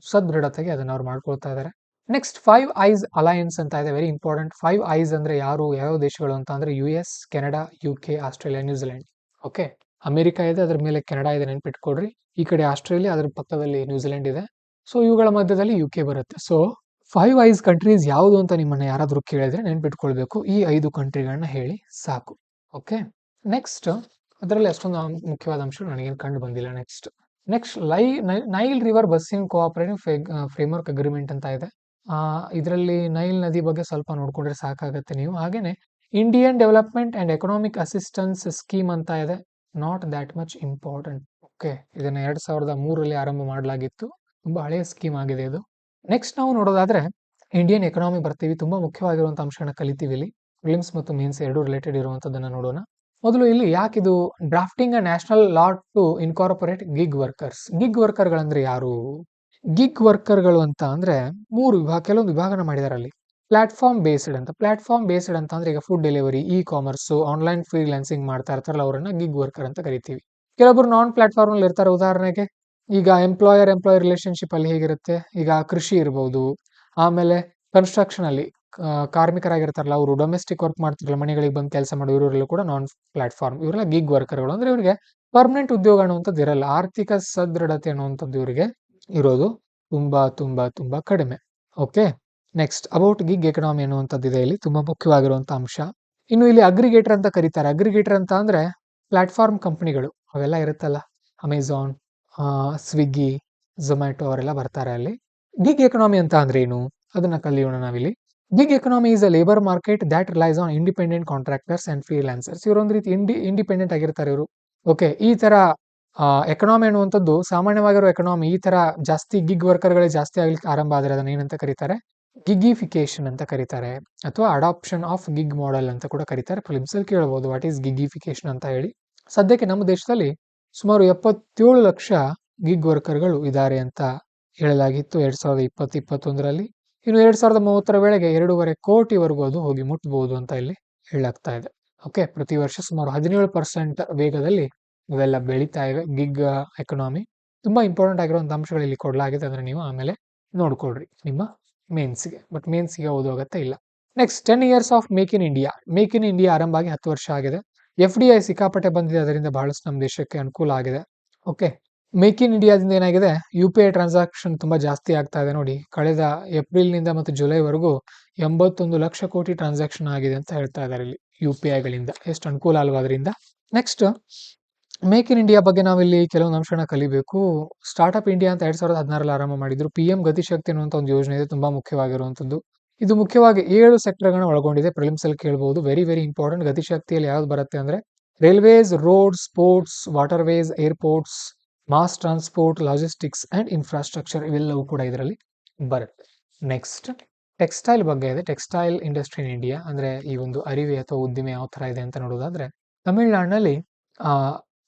ಸದೃಢತೆಗೆ ಅದನ್ನ ಅವ್ರು ಮಾಡ್ಕೊಳ್ತಾ ಇದ್ದಾರೆ. ನೆಕ್ಸ್ಟ್ 5 ಐಸ್ ಅಲಯನ್ಸ್ ಅಂತ ಇದೆ. Very important. 5 ಐಸ್ ಅಂದ್ರೆ ಯಾರು, ಯಾವ ದೇಶಗಳು ಅಂತ ಅಂದ್ರೆ US, Canada, UK, Australia, New Zealand. Okay, America ಇದೆ, ಅದ್ರ ಮೇಲೆ ಕೆನಡಾ ಇದೆ, ನೆನ್ಪಿಟ್ಕೊಡ್ರಿ. ಈ ಕಡೆ ಆಸ್ಟ್ರೇಲಿಯಾ, ಅದ್ರ ಪಕ್ಕದಲ್ಲಿ ನ್ಯೂಜಿಲೆಂಡ್ ಇದೆ. ಸೊ ಇವುಗಳ ಮಧ್ಯದಲ್ಲಿ UK ಬರುತ್ತೆ. ಸೊ 5 ಐಸ್ ಕಂಟ್ರೀಸ್ ಯಾವುದು ಅಂತ ನಿಮ್ಮನ್ನ ಯಾರಾದ್ರೂ ಕೇಳಿದ್ರೆ ನೆನ್ಪಿಟ್ಕೊಳ್ಬೇಕು. ಈ 5 ಕಂಟ್ರಿಗಳನ್ನ ಹೇಳಿ ಸಾಕು. ಓಕೆ, ನೆಕ್ಸ್ಟ್ ಅದರಲ್ಲಿ ಅಷ್ಟೊಂದು ಮುಖ್ಯವಾದ ಅಂಶಗಳು ನನಗೇನು ಕಂಡು ಬಂದಿಲ್ಲ. Next Nile river basin cooperative framework agreement ಅಂತ ಇದೆ. ಇದರಲ್ಲಿ ನೈಲ್ ನದಿ ಬಗ್ಗೆ ಸ್ವಲ್ಪ ನೋಡ್ಕೊಂಡ್ರೆ ಸಾಕಾಗತ್ತೆ ನೀವು. ಹಾಗೇನೆ Indian development and economic assistance scheme ಅಂತ ಇದೆ. Not that much important. Okay, ಇದನ್ನ 2003ರಲ್ಲಿ ಆರಂಭ ಮಾಡಲಾಗಿತ್ತು. ತುಂಬಾ ಹಳೆಯ ಸ್ಕೀಮ್ ಆಗಿದೆ ಇದು. ನೆಕ್ಸ್ಟ್ ನಾವು ನೋಡೋದಾದ್ರೆ ಇಂಡಿಯನ್ ಎಕನಾಮಿ ಬರ್ತೀವಿ. ತುಂಬಾ ಮುಖ್ಯವಾಗಿರುವಂತಹ ಅಂಶಗಳನ್ನ ಕಲಿತೀವಿ ಇಲ್ಲಿ. ಪ್ರಿಲಿಮ್ಸ್ ಮತ್ತು ಮೇನ್ಸ್ ಎರಡು ರಿಲೇಟೆಡ್ ಇರುವಂತದನ್ನ ನೋಡೋಣ. ಮೊದಲು ಇಲ್ಲಿ ಯಾಕಿದು drafting a national law to incorporate gig workers. Gig ವರ್ಕರ್ಗಳಂದ್ರೆ ಯಾರು? ಗಿಗ್ ವರ್ಕರ್ಗಳು ಅಂತ ಅಂದ್ರೆ ಕೆಲವೊಂದು ವಿಭಾಗನ ಮಾಡಿದಾರೆ ಅಲ್ಲಿ. ಪ್ಲಾಟ್ಫಾರ್ಮ್ ಬೇಸ್ಡ್ ಅಂತ ಅಂದ್ರೆ ಈಗ food delivery, E commerce, online freelancing ಮಾಡ್ತಾ ಇರ್ತಾರಲ್ಲ, ಅವರನ್ನ ಗಿಗ್ ವರ್ಕರ್ ಅಂತ ಕರಿತೀವಿ. ಕೆಲವೊಬ್ರು ನಾನ್ ಪ್ಲಾಟ್ಫಾರ್ಮ್ ಅಲ್ಲಿ ಇರ್ತಾರೆ. ಉದಾಹರಣೆಗೆ ಈಗ ಎಂಪ್ಲಾಯರ್ ರಿಲೇಶನ್ಶಿಪ್ ಅಲ್ಲಿ ಹೇಗಿರುತ್ತೆ, ಈಗ ಕೃಷಿ ಇರಬಹುದು, ಆಮೇಲೆ ಕನ್ಸ್ಟ್ರಕ್ಷನ್ ಅಲ್ಲಿ ಕಾರ್ಮಿಕರಾಗಿರ್ತಾರಲ್ಲ, ಅವರು ಡೊಮೆಸ್ಟಿಕ್ ವರ್ಕ್ ಮಾಡ್ತಿರಲ್ಲ, ಮನೆಗಳಿಗೆ ಬಂದು ಕೆಲಸ ಮಾಡೋ ಇವರೆಲ್ಲ ಕೂಡ ನಾನ್ ಪ್ಲಾಟ್ಫಾರ್ಮ್. ಇವರೆಲ್ಲ ಗಿಗ್ ವರ್ಕರ್ಗಳು. ಅಂದ್ರೆ ಇವರಿಗೆ ಪರ್ಮನೆಂಟ್ ಉದ್ಯೋಗ ಅನ್ನುವಂಥದ್ದು ಇರಲ್ಲ. ಆರ್ಥಿಕ ಸದೃಢತೆ ಅನ್ನುವಂಥದ್ದು ಇವರಿಗೆ ಇರೋದು ತುಂಬಾ ತುಂಬಾ ತುಂಬಾ ಕಡಿಮೆ. Okay, next about gig economy ಅನ್ನುವಂಥದ್ದು ಇಲ್ಲಿ ತುಂಬಾ ಮುಖ್ಯವಾಗಿರುವಂತ ಅಂಶ. ಇನ್ನು ಇಲ್ಲಿ ಅಗ್ರಿಗೇಟರ್ ಅಂತ ಕರೀತಾರೆ. ಅಗ್ರಿಗೇಟರ್ ಅಂತ ಅಂದ್ರೆ ಪ್ಲಾಟ್ಫಾರ್ಮ್ ಕಂಪನಿಗಳು ಅವೆಲ್ಲ ಇರುತ್ತಲ್ಲ, ಅಮೆಝಾನ್, ಸ್ವಿಗ್ಗಿ, ಝೊಮ್ಯಾಟೊ ಅವರೆಲ್ಲ ಬರ್ತಾರೆ ಅಲ್ಲಿ. ಗಿಗ್ ಎಕನಾಮಿ ಅಂತ ಅಂದ್ರೆ ಏನು ಅದನ್ನ ಕಲಿಯೋಣ ನಾವಿಲ್ಲಿ. Gig economy is a labour market that relies on independent contractors and freelancers. ಇವರು ಒಂದು ರೀತಿ ಇಂಡಿಪೆಂಡೆಂಟ್ ಆಗಿರ್ತಾರೆ ಇವರು. ಓಕೆ, ಈ ತರ ಎಕನಾಮಿ ಅನ್ನುವಂಥದ್ದು ಸಾಮಾನ್ಯವಾಗಿರೋ ಎಕನಾಮಿ ಈ ತರ ಜಾಸ್ತಿ ಗಿಗ್ ವರ್ಕರ್ಗಳೇ ಜಾಸ್ತಿ ಆಗ್ಲಿಕ್ಕೆ ಆರಂಭ ಆದ್ರೆ ಅದನ್ನ ಏನಂತ ಕರೀತಾರೆ? ಗಿಗಿಫಿಕೇಶನ್ ಅಂತ ಕರೀತಾರೆ, ಅಥವಾ ಅಡಾಪ್ಷನ್ ಆಫ್ ಗಿಗ್ ಮಾಡೆಲ್ ಅಂತ ಕೂಡ ಕರೀತಾರೆ. ಪ್ರಿಲಿಮ್ಸ್ ಅಲ್ಲಿ ಕೇಳಬಹುದು ವಾಟ್ ಈಸ್ ಗಿಗಿಫಿಕೇಶನ್ ಅಂತ ಹೇಳಿ. ಸದ್ಯಕ್ಕೆ ನಮ್ಮ ದೇಶದಲ್ಲಿ ಸುಮಾರು 77 ಲಕ್ಷ ಗಿಗ್ ವರ್ಕರ್ಗಳು ಇದ್ದಾರೆ ಅಂತ ಹೇಳಲಾಗಿತ್ತು 2020-21ರಲ್ಲಿ. ಇನ್ನು 2030ರ ವೇಳೆಗೆ 2.5 ಕೋಟಿವರೆಗೂ ಅದು ಹೋಗಿ ಮುಟ್ಟಬಹುದು ಅಂತ ಇಲ್ಲಿ ಹೇಳಲಾಗ್ತಾ ಇದೆ. ಓಕೆ, ಪ್ರತಿ ವರ್ಷ ಸುಮಾರು 17% ವೇಗದಲ್ಲಿ ಇವೆಲ್ಲ ಬೆಳೀತಾ ಇವೆ ಗಿಗ್ ಎಕನಾಮಿ. ತುಂಬಾ ಇಂಪಾರ್ಟೆಂಟ್ ಆಗಿರುವಂತ ಅಂಶಗಳು ಇಲ್ಲಿ ಕೊಡಲಾಗಿದೆ. ಅದನ್ನ ನೀವು ಆಮೇಲೆ ನೋಡ್ಕೊಳ್ರಿ ನಿಮ್ಮ ಮೇನ್ಸ್ಗೆ. ಬಟ್ ಮೇನ್ಸ್ಗೆ ಓದುವಾಗತ್ತೆ ಇಲ್ಲ. Next 10 years of make in India. Make in India ಆರಂಭ ಆಗಿ 10 ವರ್ಷ ಆಗಿದೆ. FDI ಸಿಕ್ಕಾಪಟ್ಟೆ ಬಂದಿದೆ, ಅದರಿಂದ ಬಹಳಷ್ಟು ನಮ್ಮ ದೇಶಕ್ಕೆ ಅನುಕೂಲ ಆಗಿದೆ. ಓಕೆ, ಮೇಕ್ ಇನ್ ಇಂಡಿಯಾದಿಂದ ಏನಾಗಿದೆ, UPI ಟ್ರಾನ್ಸಾಕ್ಷನ್ ತುಂಬಾ ಜಾಸ್ತಿ ಆಗ್ತಾ ಇದೆ. ನೋಡಿ, ಕಳೆದ ಏಪ್ರಿಲ್ನಿಂದ ಮತ್ತು ಜುಲೈವರೆಗೂ 81 ಲಕ್ಷ ಕೋಟಿ ಟ್ರಾನ್ಸಾಕ್ಷನ್ ಆಗಿದೆ ಅಂತ ಹೇಳ್ತಾ ಇದ್ದಾರೆ ಇಲ್ಲಿ UPIಗಳಿಂದ. ಎಷ್ಟು ಅನುಕೂಲ ಅಲ್ವಾ ಅದರಿಂದ. ನೆಕ್ಸ್ಟ್ ಮೇಕ್ ಇನ್ ಇಂಡಿಯಾ ಬಗ್ಗೆ ನಾವಿಲ್ಲಿ ಕೆಲವೊಂದು ಅಂಶಗಳನ್ನ ಕಲಿಬೇಕು. ಸ್ಟಾರ್ಟ್ಅಪ್ ಇಂಡಿಯಾ ಅಂತ 2016ರಲ್ಲಿ ಆರಂಭ ಮಾಡಿದ್ರು. PM ಗತಿಶಕ್ತಿ ಅನ್ನುವಂಥ ಒಂದು ಯೋಜನೆ ಇದೆ, ತುಂಬಾ ಮುಖ್ಯವಾಗಿರುವಂತದ್ದು. ಇದು ಮುಖ್ಯವಾಗಿ 7 ಸೆಕ್ಟರ್ಗಳನ್ನ ಒಳಗೊಂಡಿದೆ. ಪ್ರಿಲಿಮ್ಸ್ ಅಲ್ಲಿ ಕೇಳಬಹುದು. Very very important. ಗತಿಶಕ್ತಿಯಲ್ಲಿ ಯಾವ್ದು ಬರುತ್ತೆ ಅಂದ್ರೆ railways, roads, ports, waterways, airports, mass transport, logistics and infrastructure, ಇವೆಲ್ಲವೂ ಕೂಡ ಇದರಲ್ಲಿ ಬರುತ್ತೆ. ನೆಕ್ಸ್ಟ್ ಟೆಕ್ಸ್ಟೈಲ್ ಬಗ್ಗೆ ಇದೆ. ಟೆಕ್ಸ್ಟೈಲ್ ಇಂಡಸ್ಟ್ರಿ ಇನ್ ಇಂಡಿಯಾ ಅಂದ್ರೆ ಈ ಒಂದು ಅರಿವೆ ಅಥವಾ ಉದ್ದಿಮೆ ಯಾವ ತರ ಇದೆ ಅಂತ ನೋಡೋದಾದ್ರೆ, ತಮಿಳುನಾಡಿನಲ್ಲಿ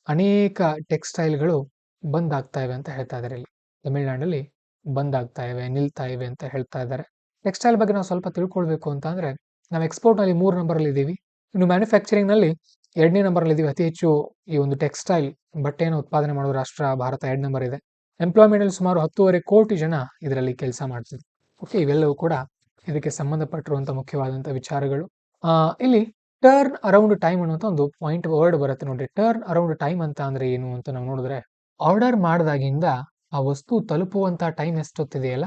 ಅನೇಕ ಟೆಕ್ಸ್ಟೈಲ್ಗಳು ಬಂದ್ ಆಗ್ತಾ ಇವೆ ಅಂತ ಹೇಳ್ತಾ ಇದ್ದಾರೆ ಇಲ್ಲಿ. ತಮಿಳುನಾಡಲ್ಲಿ ಬಂದ್ ಆಗ್ತಾ ಇವೆ, ನಿಲ್ತಾ ಇವೆ ಅಂತ ಹೇಳ್ತಾ ಇದ್ದಾರೆ. ಟೆಕ್ಸ್ಟೈಲ್ ಬಗ್ಗೆ ನಾವು ಸ್ವಲ್ಪ ತಿಳ್ಕೊಳ್ಬೇಕು ಅಂತ ಅಂದ್ರೆ, ನಾವು ಎಕ್ಸ್ಪೋರ್ಟ್ ನಲ್ಲಿ 3 ನಂಬರ್ ಅಲ್ಲಿ ಇದ್ದೀವಿ. ಇನ್ನು ಮ್ಯಾನುಫ್ಯಾಕ್ಚರಿಂಗ್ ನಲ್ಲಿ 2ನೇ ನಂಬರ್ ಅಲ್ಲಿ ಇದ್ದೀವಿ. ಅತಿ ಹೆಚ್ಚು ಈ ಒಂದು ಟೆಕ್ಸ್ಟೈಲ್ ಬಟ್ಟೆಯನ್ನು ಉತ್ಪಾದನೆ ಮಾಡುವ ರಾಷ್ಟ್ರ ಭಾರತ 2 ನಂಬರ್ ಇದೆ. ಎಂಪ್ಲಾಯ್ಮೆಂಟ್ ಅಲ್ಲಿ ಸುಮಾರು 10.5 ಕೋಟಿ ಜನ ಇದರಲ್ಲಿ ಕೆಲಸ ಮಾಡ್ತಿದ್ರು. ಓಕೆ, ಇವೆಲ್ಲವೂ ಕೂಡ ಇದಕ್ಕೆ ಸಂಬಂಧಪಟ್ಟಿರುವಂತಹ ಮುಖ್ಯವಾದಂತಹ ವಿಚಾರಗಳು. ಇಲ್ಲಿ ಟರ್ನ್ ಅರೌಂಡ್ ಟೈಮ್ ಅನ್ನುವಂಥ ಒಂದು ಪಾಯಿಂಟ್ ವರ್ಡ್ ಬರುತ್ತೆ ನೋಡಿ. ಟರ್ನ್ ಅರೌಂಡ್ ಟೈಮ್ ಅಂತ ಅಂದ್ರೆ ಏನು ಅಂತ ನಾವು ನೋಡಿದ್ರೆ, ಆರ್ಡರ್ ಮಾಡಿದಾಗಿಂದ ಆ ವಸ್ತು ತಲುಪುವಂತ ಟೈಮ್ ಎಷ್ಟೊತ್ತಿದೆಯಲ್ಲ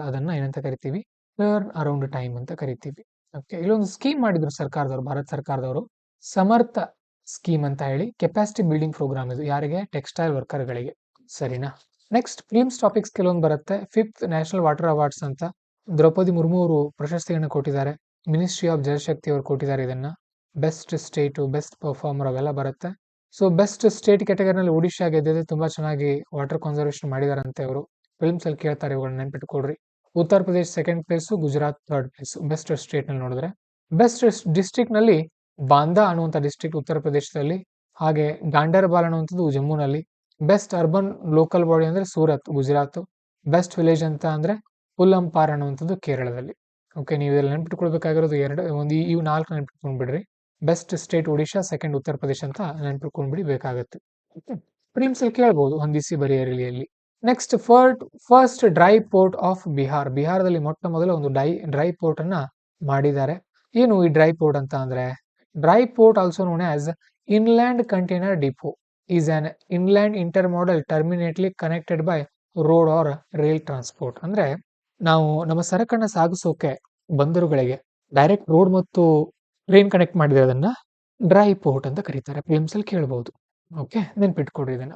ಅದನ್ನ ಏನಂತ ಕರಿತೀವಿ? ಟರ್ನ್ ಅರೌಂಡ್ ಟೈಮ್ ಅಂತ ಕರಿತೀವಿ. ಓಕೆ, ಇಲ್ಲೊಂದು ಸ್ಕೀಮ್ ಮಾಡಿದ್ರು ಸರ್ಕಾರದವರು, ಭಾರತ ಸರ್ಕಾರದವರು, ಸಮರ್ಥ ಸ್ಕೀಮ್ ಅಂತ ಹೇಳಿ ಕೆಪಾಸಿಟಿ ಬಿಲ್ಡಿಂಗ್ ಪ್ರೋಗ್ರಾಮ್ ಇದು ಯಾರಿಗೆ ಟೆಕ್ಸ್ಟೈಲ್ ವರ್ಕರ್ಗಳಿಗೆ ಸರಿನಾ. ನೆಕ್ಸ್ಟ್ ಫಿಲ್ಮ್ಸ್ ಟಾಪಿಕ್ಸ್ ಕೆಲವೊಂದು ಬರುತ್ತೆ. 5th ನ್ಯಾಷನಲ್ ವಾಟರ್ ಅವಾರ್ಡ್ಸ್ ಅಂತ ದ್ರೌಪದಿ ಮುರ್ಮು ಅವರು ಪ್ರಶಸ್ತಿಯನ್ನು ಕೊಟ್ಟಿದ್ದಾರೆ. ಮಿನಿಸ್ಟ್ರಿ ಆಫ್ ಜಲಶಕ್ತಿ ಅವರು ಕೊಟ್ಟಿದ್ದಾರೆ ಇದನ್ನ. ಬೆಸ್ಟ್ ಸ್ಟೇಟು ಬೆಸ್ಟ್ ಪರ್ಫಾರ್ಮರ್ ಅವೆಲ್ಲ ಬರುತ್ತೆ. ಸೊ ಬೆಸ್ಟ್ ಸ್ಟೇಟ್ ಕ್ಯಾಟಗರಿನಲ್ಲಿ ಒಡಿಶಾ ಗೆದ್ದಿದೆ. ತುಂಬಾ ಚೆನ್ನಾಗಿ ವಾಟರ್ ಕನ್ಸರ್ವೇಷನ್ ಮಾಡಿದಾರಂತೆ ಅವರು. ಫಿಲ್ಮ್ಸ್ ಅಲ್ಲಿ ಕೇಳ್ತಾರೆ ಇವುಗಳನ್ನ ನೆನ್ಪಿಟ್ಕೊಡ್ರಿ. Uttar Pradesh second place, Gujarat third place best state ನಲ್ಲಿ ನೋಡಿದ್ರೆ. ಬೆಸ್ಟ್ ಡಿಸ್ಟ್ರಿಕ್ಟ್ ನಲ್ಲಿ ಬಾಂದಾ ಅನ್ನುವಂಥ ಡಿಸ್ಟ್ರಿಕ್ಟ್ ಉತ್ತರ ಪ್ರದೇಶದಲ್ಲಿ, ಹಾಗೆ ಗಾಂಡರ್ಬಾಲ್ ಅನ್ನುವಂಥದ್ದು ಜಮ್ಮುನಲ್ಲಿ. ಬೆಸ್ಟ್ ಅರ್ಬನ್ ಲೋಕಲ್ ಬಾಡಿ ಅಂದ್ರೆ ಸೂರತ್ ಗುಜರಾತ್. ಬೆಸ್ಟ್ ವಿಲೇಜ್ ಅಂತ ಅಂದ್ರೆ ಪುಲ್ಲಂಪಾರ್ ಅನ್ನುವಂಥದ್ದು ಕೇರಳದಲ್ಲಿ. ಓಕೆ, ನೀವು ಇದೆಲ್ಲ ನೆನ್ಪಿಟ್ಕೊಳ್ಬೇಕಾಗಿರೋದು ಇವು 4 ನೆನ್ಪಿಟ್ಕೊಂಡ್ಬಿಡ್ರಿ. Best state Odisha, second Uttar Pradesh ಅಂತ ನೆನ್ಪಿಟ್ಕೊಂಡ್ಬಿಡಿ ಬೇಕಾಗತ್ತೆ. ಪ್ರಿಲಿಮ್ಸ್ ಅಲ್ಲಿ ಕೇಳ್ಬೋದು ಹೊಂದಿಸಿ ಬರೆಯಿರಲಿಯಲ್ಲಿ. Next first dry port of Bihar. ಬಿಹಾರದಲ್ಲಿ ಮೊಟ್ಟ ಮೊದಲ ಒಂದು ಡ್ರೈ ಪೋರ್ಟ್ ಅನ್ನ ಮಾಡಿದ್ದಾರೆ. ಏನು ಈ ಡ್ರೈ ಪೋರ್ಟ್ ಅಂತ ಅಂದ್ರೆ, dry port also known as inland container depot is an inland intermodal terminal directly connected by road or rail transport. ಅಂದ್ರೆ ನಾವು ನಮ್ಮ ಸರಕನ್ನ ಸಾಗಿಸೋಕೆ ಬಂದರುಗಳಿಗೆ ಡೈರೆಕ್ಟ್ ರೋಡ್ ಮತ್ತು ಟ್ರೈನ್ ಕನೆಕ್ಟ್ ಮಾಡಿದ್ರೆ ಅದನ್ನ ಡ್ರೈ ಪೋರ್ಟ್ ಅಂತ ಕರೀತಾರೆ. ಫಿಲ್ಮ್ಸ್ ಅಲ್ಲಿ ಕೇಳಬಹುದು. ಓಕೆ, ನೆನ್ಪಿಟ್ಕೊಡ್ರಿ ಇದನ್ನ.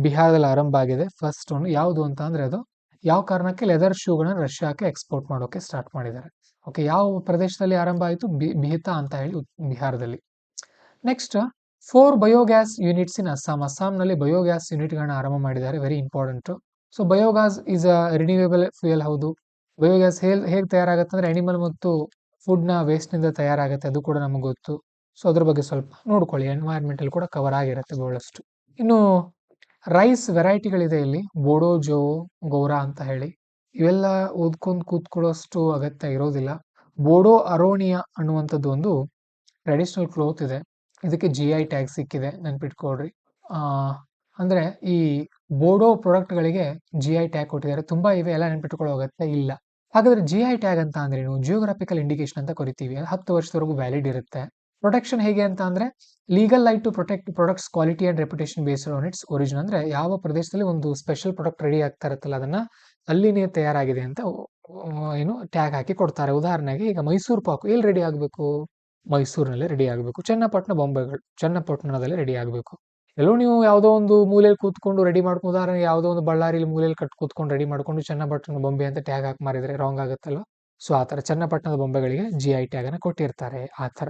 ಬಿಹಾರದಲ್ಲಿ ಆರಂಭ ಆಗಿದೆ ಫಸ್ಟ್ ಒಂದು ಯಾವುದು ಅಂತ ಅಂದ್ರೆ, ಅದು ಯಾವ ಕಾರಣಕ್ಕೆ ಲೆದರ್ ಶೂಗಳನ್ನ ರಷ್ಯಾಕ್ಕೆ ಎಕ್ಸ್ಪೋರ್ಟ್ ಮಾಡೋಕೆ ಸ್ಟಾರ್ಟ್ ಮಾಡಿದ್ದಾರೆ. ಓಕೆ, ಯಾವ ಪ್ರದೇಶದಲ್ಲಿ ಆರಂಭ ಆಯಿತು? ಬಿಹಿತಾ ಅಂತ ಹೇಳಿ ಬಿಹಾರದಲ್ಲಿ. ನೆಕ್ಸ್ಟ್ 4 ಬಯೋಗ್ಯಾಸ್ ಯೂನಿಟ್ಸ್ ಇನ್ ಅಸ್ಸಾಂ. ಅಸ್ಸಾಂನಲ್ಲಿ ಬಯೋಗ್ಯಾಸ್ ಯೂನಿಟ್ಗಳನ್ನ ಆರಂಭ ಮಾಡಿದ್ದಾರೆ. Very important. So biogas is a renewable fuel. ಹೌದು, ಬಯೋಗ್ಯಾಸ್ ಹೇಗೆ ತಯಾರಾಗುತ್ತೆ ಅಂದ್ರೆ ಅನಿಮಲ್ ಮತ್ತು ಫುಡ್ ನ ವೇಸ್ಟ್ ನಿಂದ ತಯಾರಾಗುತ್ತೆ. ಅದು ಕೂಡ ನಮಗೆ ಗೊತ್ತು. ಸೊ ಅದ್ರ ಬಗ್ಗೆ ಸ್ವಲ್ಪ ನೋಡ್ಕೊಳ್ಳಿ. ಎನ್ವೈರ್ಮೆಂಟಲ್ ಕೂಡ ಕವರ್ ಆಗಿರುತ್ತೆ ಬಹಳಷ್ಟು. ಇನ್ನು ರೈಸ್ ವೆರೈಟಿಗಳಿದೆ ಇಲ್ಲಿ, ಬೋಡೋ, ಜೋ, ಗೌರಾ ಅಂತ ಹೇಳಿ. ಇವೆಲ್ಲ ಓದ್ಕೊಂಡು ಕೂತ್ಕೊಳ್ಳೋಷ್ಟು ಅಗತ್ಯ ಇರೋದಿಲ್ಲ. ಬೋಡೋ ಅರೋಣಿಯಾ ಅನ್ನುವಂಥದ್ದು ಒಂದು ಟ್ರೆಡಿಷನಲ್ ಕ್ಲೋತ್ ಇದೆ. ಇದಕ್ಕೆ GI ಟ್ಯಾಗ್ ಸಿಕ್ಕಿದೆ, ನೆನ್ಪಿಟ್ಕೊಳ್ರಿ. ಅಂದ್ರೆ ಈ ಬೋಡೋ ಪ್ರಾಡಕ್ಟ್ ಗಳಿಗೆ GI ಟ್ಯಾಗ್ ಕೊಟ್ಟಿದ್ದಾರೆ. ತುಂಬಾ ಇವೆ, ಎಲ್ಲ ನೆನ್ಪಿಟ್ಕೊಳ್ಳೋ ಅಗತ್ಯ ಇಲ್ಲ. ಹಾಗಾದ್ರೆ GI ಟ್ಯಾಗ್ ಅಂತ ಅಂದ್ರೆ ಏನು? ಜಿಯೋಗ್ರಾಫಿಕಲ್ ಇಂಡಿಕೇಶನ್ ಅಂತ ಕರಿತೀವಿ. 10 ವರ್ಷದವರೆಗೂ ವ್ಯಾಲಿಡ್ ಇರುತ್ತೆ. ಪ್ರೊಟೆಕ್ಷನ್ ಹೇಗೆ ಅಂತ ಅಂದ್ರೆ, legal right to protect products quality and reputation based on its origin. ಅಂದ್ರೆ ಯಾವ ಪ್ರದೇಶದಲ್ಲಿ ಒಂದು ಸ್ಪೆಷಲ್ ಪ್ರಾಡಕ್ಟ್ ರೆಡಿ ಆಗ್ತಾ ಇರುತ್ತಲ್ಲ, ಅದನ್ನ ಅಲ್ಲಿನೇ ತಯಾರಾಗಿದೆ ಅಂತ ಏನು ಟ್ಯಾಗ್ ಹಾಕಿ ಕೊಡ್ತಾರೆ. ಉದಾಹರಣೆಗೆ ಈಗ ಮೈಸೂರು ಪಾಕು ಎಲ್ಲಿ ರೆಡಿ ಆಗಬೇಕು? ಮೈಸೂರಿನಲ್ಲಿ ರೆಡಿ ಆಗಬೇಕು. ಚನ್ನಪಟ್ಟಣ ಬೊಂಬೆಗಳು ಚನ್ನಪಟ್ಟಣದಲ್ಲಿ ರೆಡಿ ಆಗಬೇಕು. ಎಲ್ಲೋ ನೀವು ಯಾವುದೋ ಒಂದು ಮೂಲೆಯಲ್ಲಿ ಕೂತ್ಕೊಂಡು ರೆಡಿ ಮಾಡ್ಕೊಂಡು, ಉದಾಹರಣೆಗೆ ಯಾವುದೋ ಒಂದು ಬಳ್ಳಾರಿಯಲ್ಲಿ ಮೂಲೆಯಲ್ಲಿ ಕೂತ್ಕೊಂಡು ರೆಡಿ ಮಾಡ್ಕೊಂಡು ಚನ್ನಪಟ್ಟಣ ಬೊಂಬೆ ಅಂತ ಟ್ಯಾಗ್ ಹಾಕಿ ಮಾರಿದ್ರೆ ರಾಂಗ್ ಆಗುತ್ತಲ್ವ. ಸೊ ಆ ತರ ಚನ್ನಪಟ್ಟಣದ ಬೊಂಬೆಗಳಿಗೆ GI ಟ್ಯಾಗ್ ಅನ್ನ ಕೊಟ್ಟಿರ್ತಾರೆ. ಆ ತರ.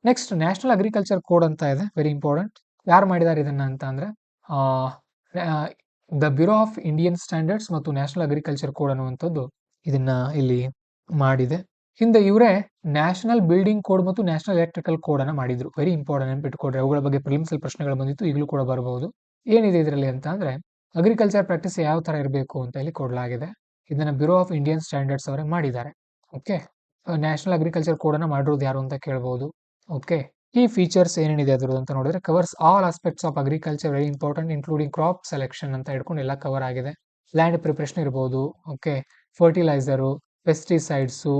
ನೆಕ್ಸ್ಟ್ ನ್ಯಾಷನಲ್ ಅಗ್ರಿಕಲ್ಚರ್ ಕೋಡ್ ಅಂತ ಇದೆ, ವೆರಿ ಇಂಪಾರ್ಟೆಂಟ್. ಯಾರು ಮಾಡಿದ್ದಾರೆ ಇದನ್ನ ಅಂತ ಅಂದ್ರೆ, the bureau of Indian standards ಮತ್ತು ನ್ಯಾಷನಲ್ ಅಗ್ರಿಕಲ್ಚರ್ ಕೋಡ್ ಅನ್ನುವಂಥದ್ದು ಇದನ್ನ ಇಲ್ಲಿ ಮಾಡಿದೆ. ಹಿಂದೆ ಇವರೇ ನ್ಯಾಷನಲ್ ಬಿಲ್ಡಿಂಗ್ ಕೋಡ್ ಮತ್ತು ನ್ಯಾಷನಲ್ ಎಲೆಕ್ಟ್ರಿಕಲ್ ಕೋಡ್ ಅನ್ನ ಮಾಡಿದ್ರು. ವೆರಿ ಇಂಪಾರ್ಟೆಂಟ್, ನೆನ್ಪಿಟ್ಕೊಡ್ರಿ. ಅವುಗಳ ಬಗ್ಗೆ ಪ್ರಿಲಿಮ್ಸ್ ಅಲ್ಲಿ ಪ್ರಶ್ನೆಗಳು ಬಂದಿತ್ತು, ಈಗಲೂ ಕೂಡ ಬರಬಹುದು. ಏನಿದೆ ಇದರಲ್ಲಿ ಅಂತ ಅಂದ್ರೆ, ಅಗ್ರಿಕಲ್ಚರ್ ಪ್ರಾಕ್ಟೀಸ್ ಯಾವ ತರ ಇರಬೇಕು ಅಂತ ಇಲ್ಲಿ ಕೊಡಲಾಗಿದೆ. ಇದನ್ನ ಬ್ಯೂರೋ ಆಫ್ ಇಂಡಿಯನ್ ಸ್ಟ್ಯಾಂಡರ್ಡ್ಸ್ ಅವರೇ ಮಾಡಿದ್ದಾರೆ. ಓಕೆ, ನ್ಯಾಷನಲ್ ಅಗ್ರಿಕಲ್ಚರ್ ಕೋಡ್ ಅನ್ನ ಮಾಡಿರೋದು ಯಾರು ಅಂತ ಕೇಳಬಹುದು. ಓಕೆ, ಈ ಫೀಚರ್ಸ್ ಏನೇನಿದೆ ಅದ್ರದ್ದು ಅಂತ ನೋಡಿದ್ರೆ, covers all aspects of agriculture, very important, including crop selection ಅಂತ ಹಿಡ್ಕೊಂಡು ಎಲ್ಲ ಕವರ್ ಆಗಿದೆ. ಲ್ಯಾಂಡ್ ಪ್ರಿಪರೇಷನ್ ಇರಬಹುದು. ಓಕೆ, ಫರ್ಟಿಲೈಸರು, ಪೆಸ್ಟಿಸೈಡ್ಸು,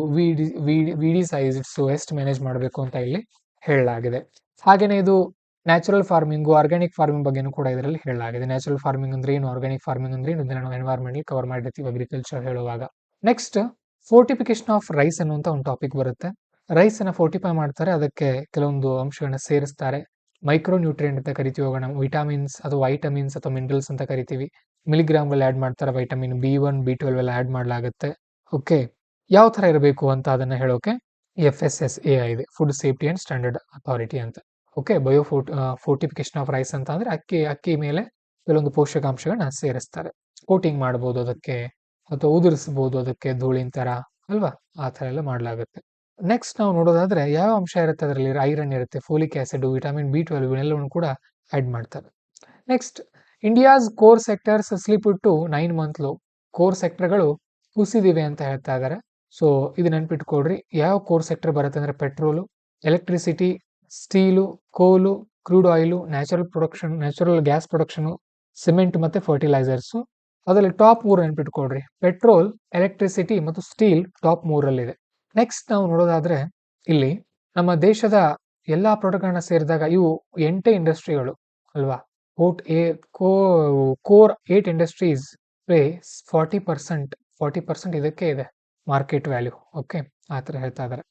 ವಿಡಿಸೈಡ್ಸು ಎಷ್ಟು ಮ್ಯಾನೇಜ್ ಮಾಡಬೇಕು ಅಂತ ಇಲ್ಲಿ ಹೇಳಲಾಗಿದೆ. ಹಾಗೇನೆ ಇದು ನ್ಯಾಚುರಲ್ ಫಾರ್ಮಿಂಗು, ಆರ್ಗ್ಯಾನಿಕ್ ಫಾರ್ಮಿಂಗ್ ಬಗ್ಗೆನೂ ಕೂಡ ಇದರಲ್ಲಿ ಹೇಳಲಾಗಿದೆ. ನ್ಯಾಚುರಲ್ ಫಾರ್ಮಿಂಗ್ ಅಂದ್ರೆ ಏನು, ಆರ್ಗ್ಯಾನಿಕ್ ಫಾರ್ಮಿಂಗ್ ಅಂದ್ರೆ ಏನು, ಇದನ್ನ ನಾವು ಎನ್ವೈರ್ಮೆಂಟ್ ಕವರ್ ಮಾಡಿರ್ತೀವಿ ಅಗ್ರಿಕಲ್ಚರ್ ಹೇಳುವಾಗ. ನೆಕ್ಸ್ಟ್ ಫೋರ್ಟಿಫಿಕೇಶನ್ ಆಫ್ ರೈಸ್ ಅನ್ನುವಂತ ಒಂದು ಟಾಪಿಕ್ ಬರುತ್ತೆ. ರೈಸ್ ಅನ್ನ ಫೋರ್ಟಿಫೈ ಮಾಡ್ತಾರೆ, ಅದಕ್ಕೆ ಕೆಲವೊಂದು ಅಂಶಗಳನ್ನ ಸೇರಿಸ್ತಾರೆ. ಮೈಕ್ರೋ ನ್ಯೂಟ್ರಿಯೆಂಟ್ ಅಂತ ಕರಿತೀವಿ, ಅವುಗಳನ್ನ ವಿಟಮಿನ್ಸ್ ಅಥವಾ ಮಿನರಲ್ಸ್ ಅಂತ ಕರಿತೀವಿ. ಮಿಲಿಗ್ರಾಮ್ಗಳು ಆಡ್ ಮಾಡ್ತಾರೆ. ವೈಟಮಿನ್ B1 B12 ಎಲ್ಲ ಆಡ್ ಮಾಡಲಾಗುತ್ತೆ. ಓಕೆ, ಯಾವ ತರ ಇರಬೇಕು ಅಂತ ಅದನ್ನ ಹೇಳೋಕೆ FSSAI ಇದೆ, food safety and standard authority ಅಂತ. ಓಕೆ, ಫೋರ್ಟಿಫಿಕೇಶನ್ ಆಫ್ ರೈಸ್ ಅಂತ ಅಂದ್ರೆ ಅಕ್ಕಿ ಮೇಲೆ ಕೆಲವೊಂದು ಪೋಷಕಾಂಶಗಳನ್ನ ಸೇರಿಸ್ತಾರೆ. ಕೋಟಿಂಗ್ ಮಾಡಬಹುದು ಅದಕ್ಕೆ, ಅಥವಾ ಉದುರಿಸಬಹುದು ಅದಕ್ಕೆ ಧೂಳಿನ ತರ ಅಲ್ವಾ, ಆ ತರ ಎಲ್ಲ ಮಾಡಲಾಗುತ್ತೆ. ನೆಕ್ಸ್ಟ್ ನಾವು ನೋಡೋದಾದ್ರೆ ಯಾವ ಅಂಶ ಇರುತ್ತೆ ಅದರಲ್ಲಿ, ಐರನ್ ಇರುತ್ತೆ, ಫೋಲಿಕ್ ಆಸಿಡ್, ವಿಟಮಿನ್ B12 ಇವನ್ನೆಲ್ಲವನ್ನು ಕೂಡ ಆಡ್ ಮಾಡ್ತಾರೆ. Next India's core sectors slip to 9 month low. Core ಸೆಕ್ಟರ್ಗಳು ಕುಸಿದಿವೆ ಅಂತ ಹೇಳ್ತಾ ಇದ್ದಾರೆ. ಸೊ ಇದು ನೆನ್ಪಿಟ್ಕೊಡ್ರಿ. ಯಾವ ಕೋರ್ ಸೆಕ್ಟರ್ ಬರುತ್ತೆ ಅಂದ್ರೆ, ಪೆಟ್ರೋಲು, ಎಲೆಕ್ಟ್ರಿಸಿಟಿ, ಸ್ಟೀಲು, ಕೋಲು, crude oil, natural gas production, cement ಮತ್ತೆ ಫರ್ಟಿಲೈಸರ್ಸ್. ಅದರಲ್ಲಿ ಟಾಪ್ 3 ನೆನ್ಪಿಟ್ಕೊಡ್ರಿ. ಪೆಟ್ರೋಲ್, ಎಲೆಕ್ಟ್ರಿಸಿಟಿ ಮತ್ತು ಸ್ಟೀಲ್ ಟಾಪ್ 3ರಲ್ಲಿದೆ. ನೆಕ್ಸ್ಟ್ ನಾವು ನೋಡೋದಾದ್ರೆ, ಇಲ್ಲಿ ನಮ್ಮ ದೇಶದ ಎಲ್ಲಾ ಪ್ರಾಡಕ್ಟ್ಗಳನ್ನ ಸೇರಿದಾಗ ಇವು 8 ಇಂಡಸ್ಟ್ರಿಗಳು ಅಲ್ವಾ. ಕೋರ್ 8 ಇಂಡಸ್ಟ್ರೀಸ್ ಪ್ಲೇ 40% ಇದಕ್ಕೆ ಇದೆ ಮಾರ್ಕೆಟ್ ವ್ಯಾಲ್ಯೂ. ಓಕೆ, ಆ ತರ ಹೇಳ್ತಾ ಇದ್ದಾರೆ.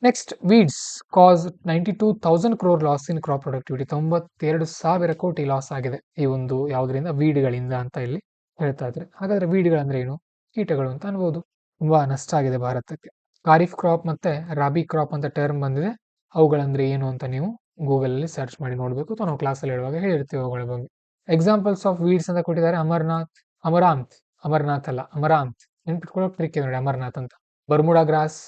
Next weeds cos 92,000 crore loss in crop productivity. 92,000 ಕೋಟಿ ಲಾಸ್ ಆಗಿದೆ ಈ ಒಂದು ಯಾವುದರಿಂದ, ವೀಡ್ಗಳಿಂದ ಅಂತ ಇಲ್ಲಿ ಹೇಳ್ತಾ ಇದ್ರೆ. ಹಾಗಾದ್ರೆ ವೀಡ್ಗಳಂದ್ರೆ ಏನು? ಕೀಟಗಳು ಅಂತ ಅನ್ಬೋದು. ತುಂಬಾ ನಷ್ಟ ಆಗಿದೆ ಭಾರತಕ್ಕೆ. ಖಾರಿಫ್ ಕ್ರಾಪ್ ಮತ್ತೆ ರಾಬಿ ಕ್ರಾಪ್ ಅಂತ ಟರ್ಮ್ ಬಂದಿದೆ. ಅವುಗಳಂದ್ರೆ ಏನು ಅಂತ ನೀವು ಗೂಗಲ್ ಅಲ್ಲಿ ಸರ್ಚ್ ಮಾಡಿ ನೋಡ್ಬೇಕು, ಅಥವಾ ನಾವು ಕ್ಲಾಸಲ್ಲಿ ಹೇಳುವಾಗ ಹೇಳಿರ್ತೀವಿ ಅವುಗಳ ಬಗ್ಗೆ. ಎಕ್ಸಾಂಪಲ್ಸ್ ಆಫ್ ವೀಡ್ಸ್ ಅಂತ ಕೊಟ್ಟಿದ್ದಾರೆ. ಅಮರ್ನಾಥ್ ಅಲ್ಲ, ಅಮರಾಂತ್. ನೆನ್ಪಿಟ್ಕೊಳ್ಳೋಕೆ ಟ್ರಿಕ್ ಇದೆ ನೋಡಿ, ಅಮರ್ನಾಥ್ ಅಂತ. ಬರ್ಮುಡಾ ಗ್ರಾಸ್,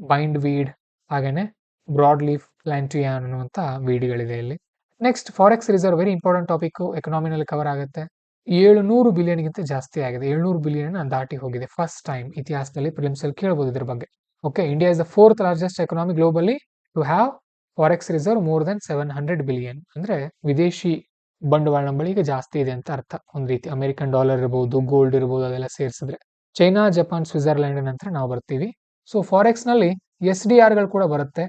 ಬೈಂಡ್ ವೀಡ್, ಹಾಗೇನೆ ಬ್ರಾಡ್ ಲೀಫ್ ಪ್ಲಾಂಟಿಯಾನ್ ಅನ್ನುವಂತ ವೀಡ್ಗಳಿದೆ ಇಲ್ಲಿ. Next forex reserve, very important topic, ಎಕನಾಮಿನಲ್ಲಿ ಕವರ್ ಆಗುತ್ತೆ. 700 ಬಿಲಿಯನ್ಗಿಂತ ಜಾಸ್ತಿ ಆಗಿದೆ. 700 ಬಿಲಿಯನ್ ದಾಟಿ ಹೋಗಿದೆ ಫಸ್ಟ್ ಟೈಮ್ ಇತಿಹಾಸದಲ್ಲಿ. ಪ್ರಿಲಿಮ್ಸ್ ಅಲ್ಲಿ ಕೇಳಬಹುದು ಇದ್ರ ಬಗ್ಗೆ. Okay, India is the 4th largest economy globally to have forex reserve more than 700 billion. ಅಂದ್ರೆ ವಿದೇಶಿ ಬಂಡವಾಳ ನಂಬಳಿ ಈಗ ಜಾಸ್ತಿ ಇದೆ ಅಂತ ಅರ್ಥ. ಒಂದ್ ರೀತಿ ಅಮೆರಿಕನ್ ಡಾಲರ್ ಇರಬಹುದು, ಗೋಲ್ಡ್ ಇರಬಹುದು, ಅದೆಲ್ಲ ಸೇರಿಸಿದ್ರೆ. ಚೈನಾ, ಜಪಾನ್, ಸ್ವಿಟ್ಜರ್ಲೆಂಡ್ ನಂತರ ನಾವು ಬರ್ತೀವಿ. ಸೊ ಫಾರೆಕ್ಸ್ ನಲ್ಲಿ SDR ಗಳು ಕೂಡ ಬರುತ್ತೆ,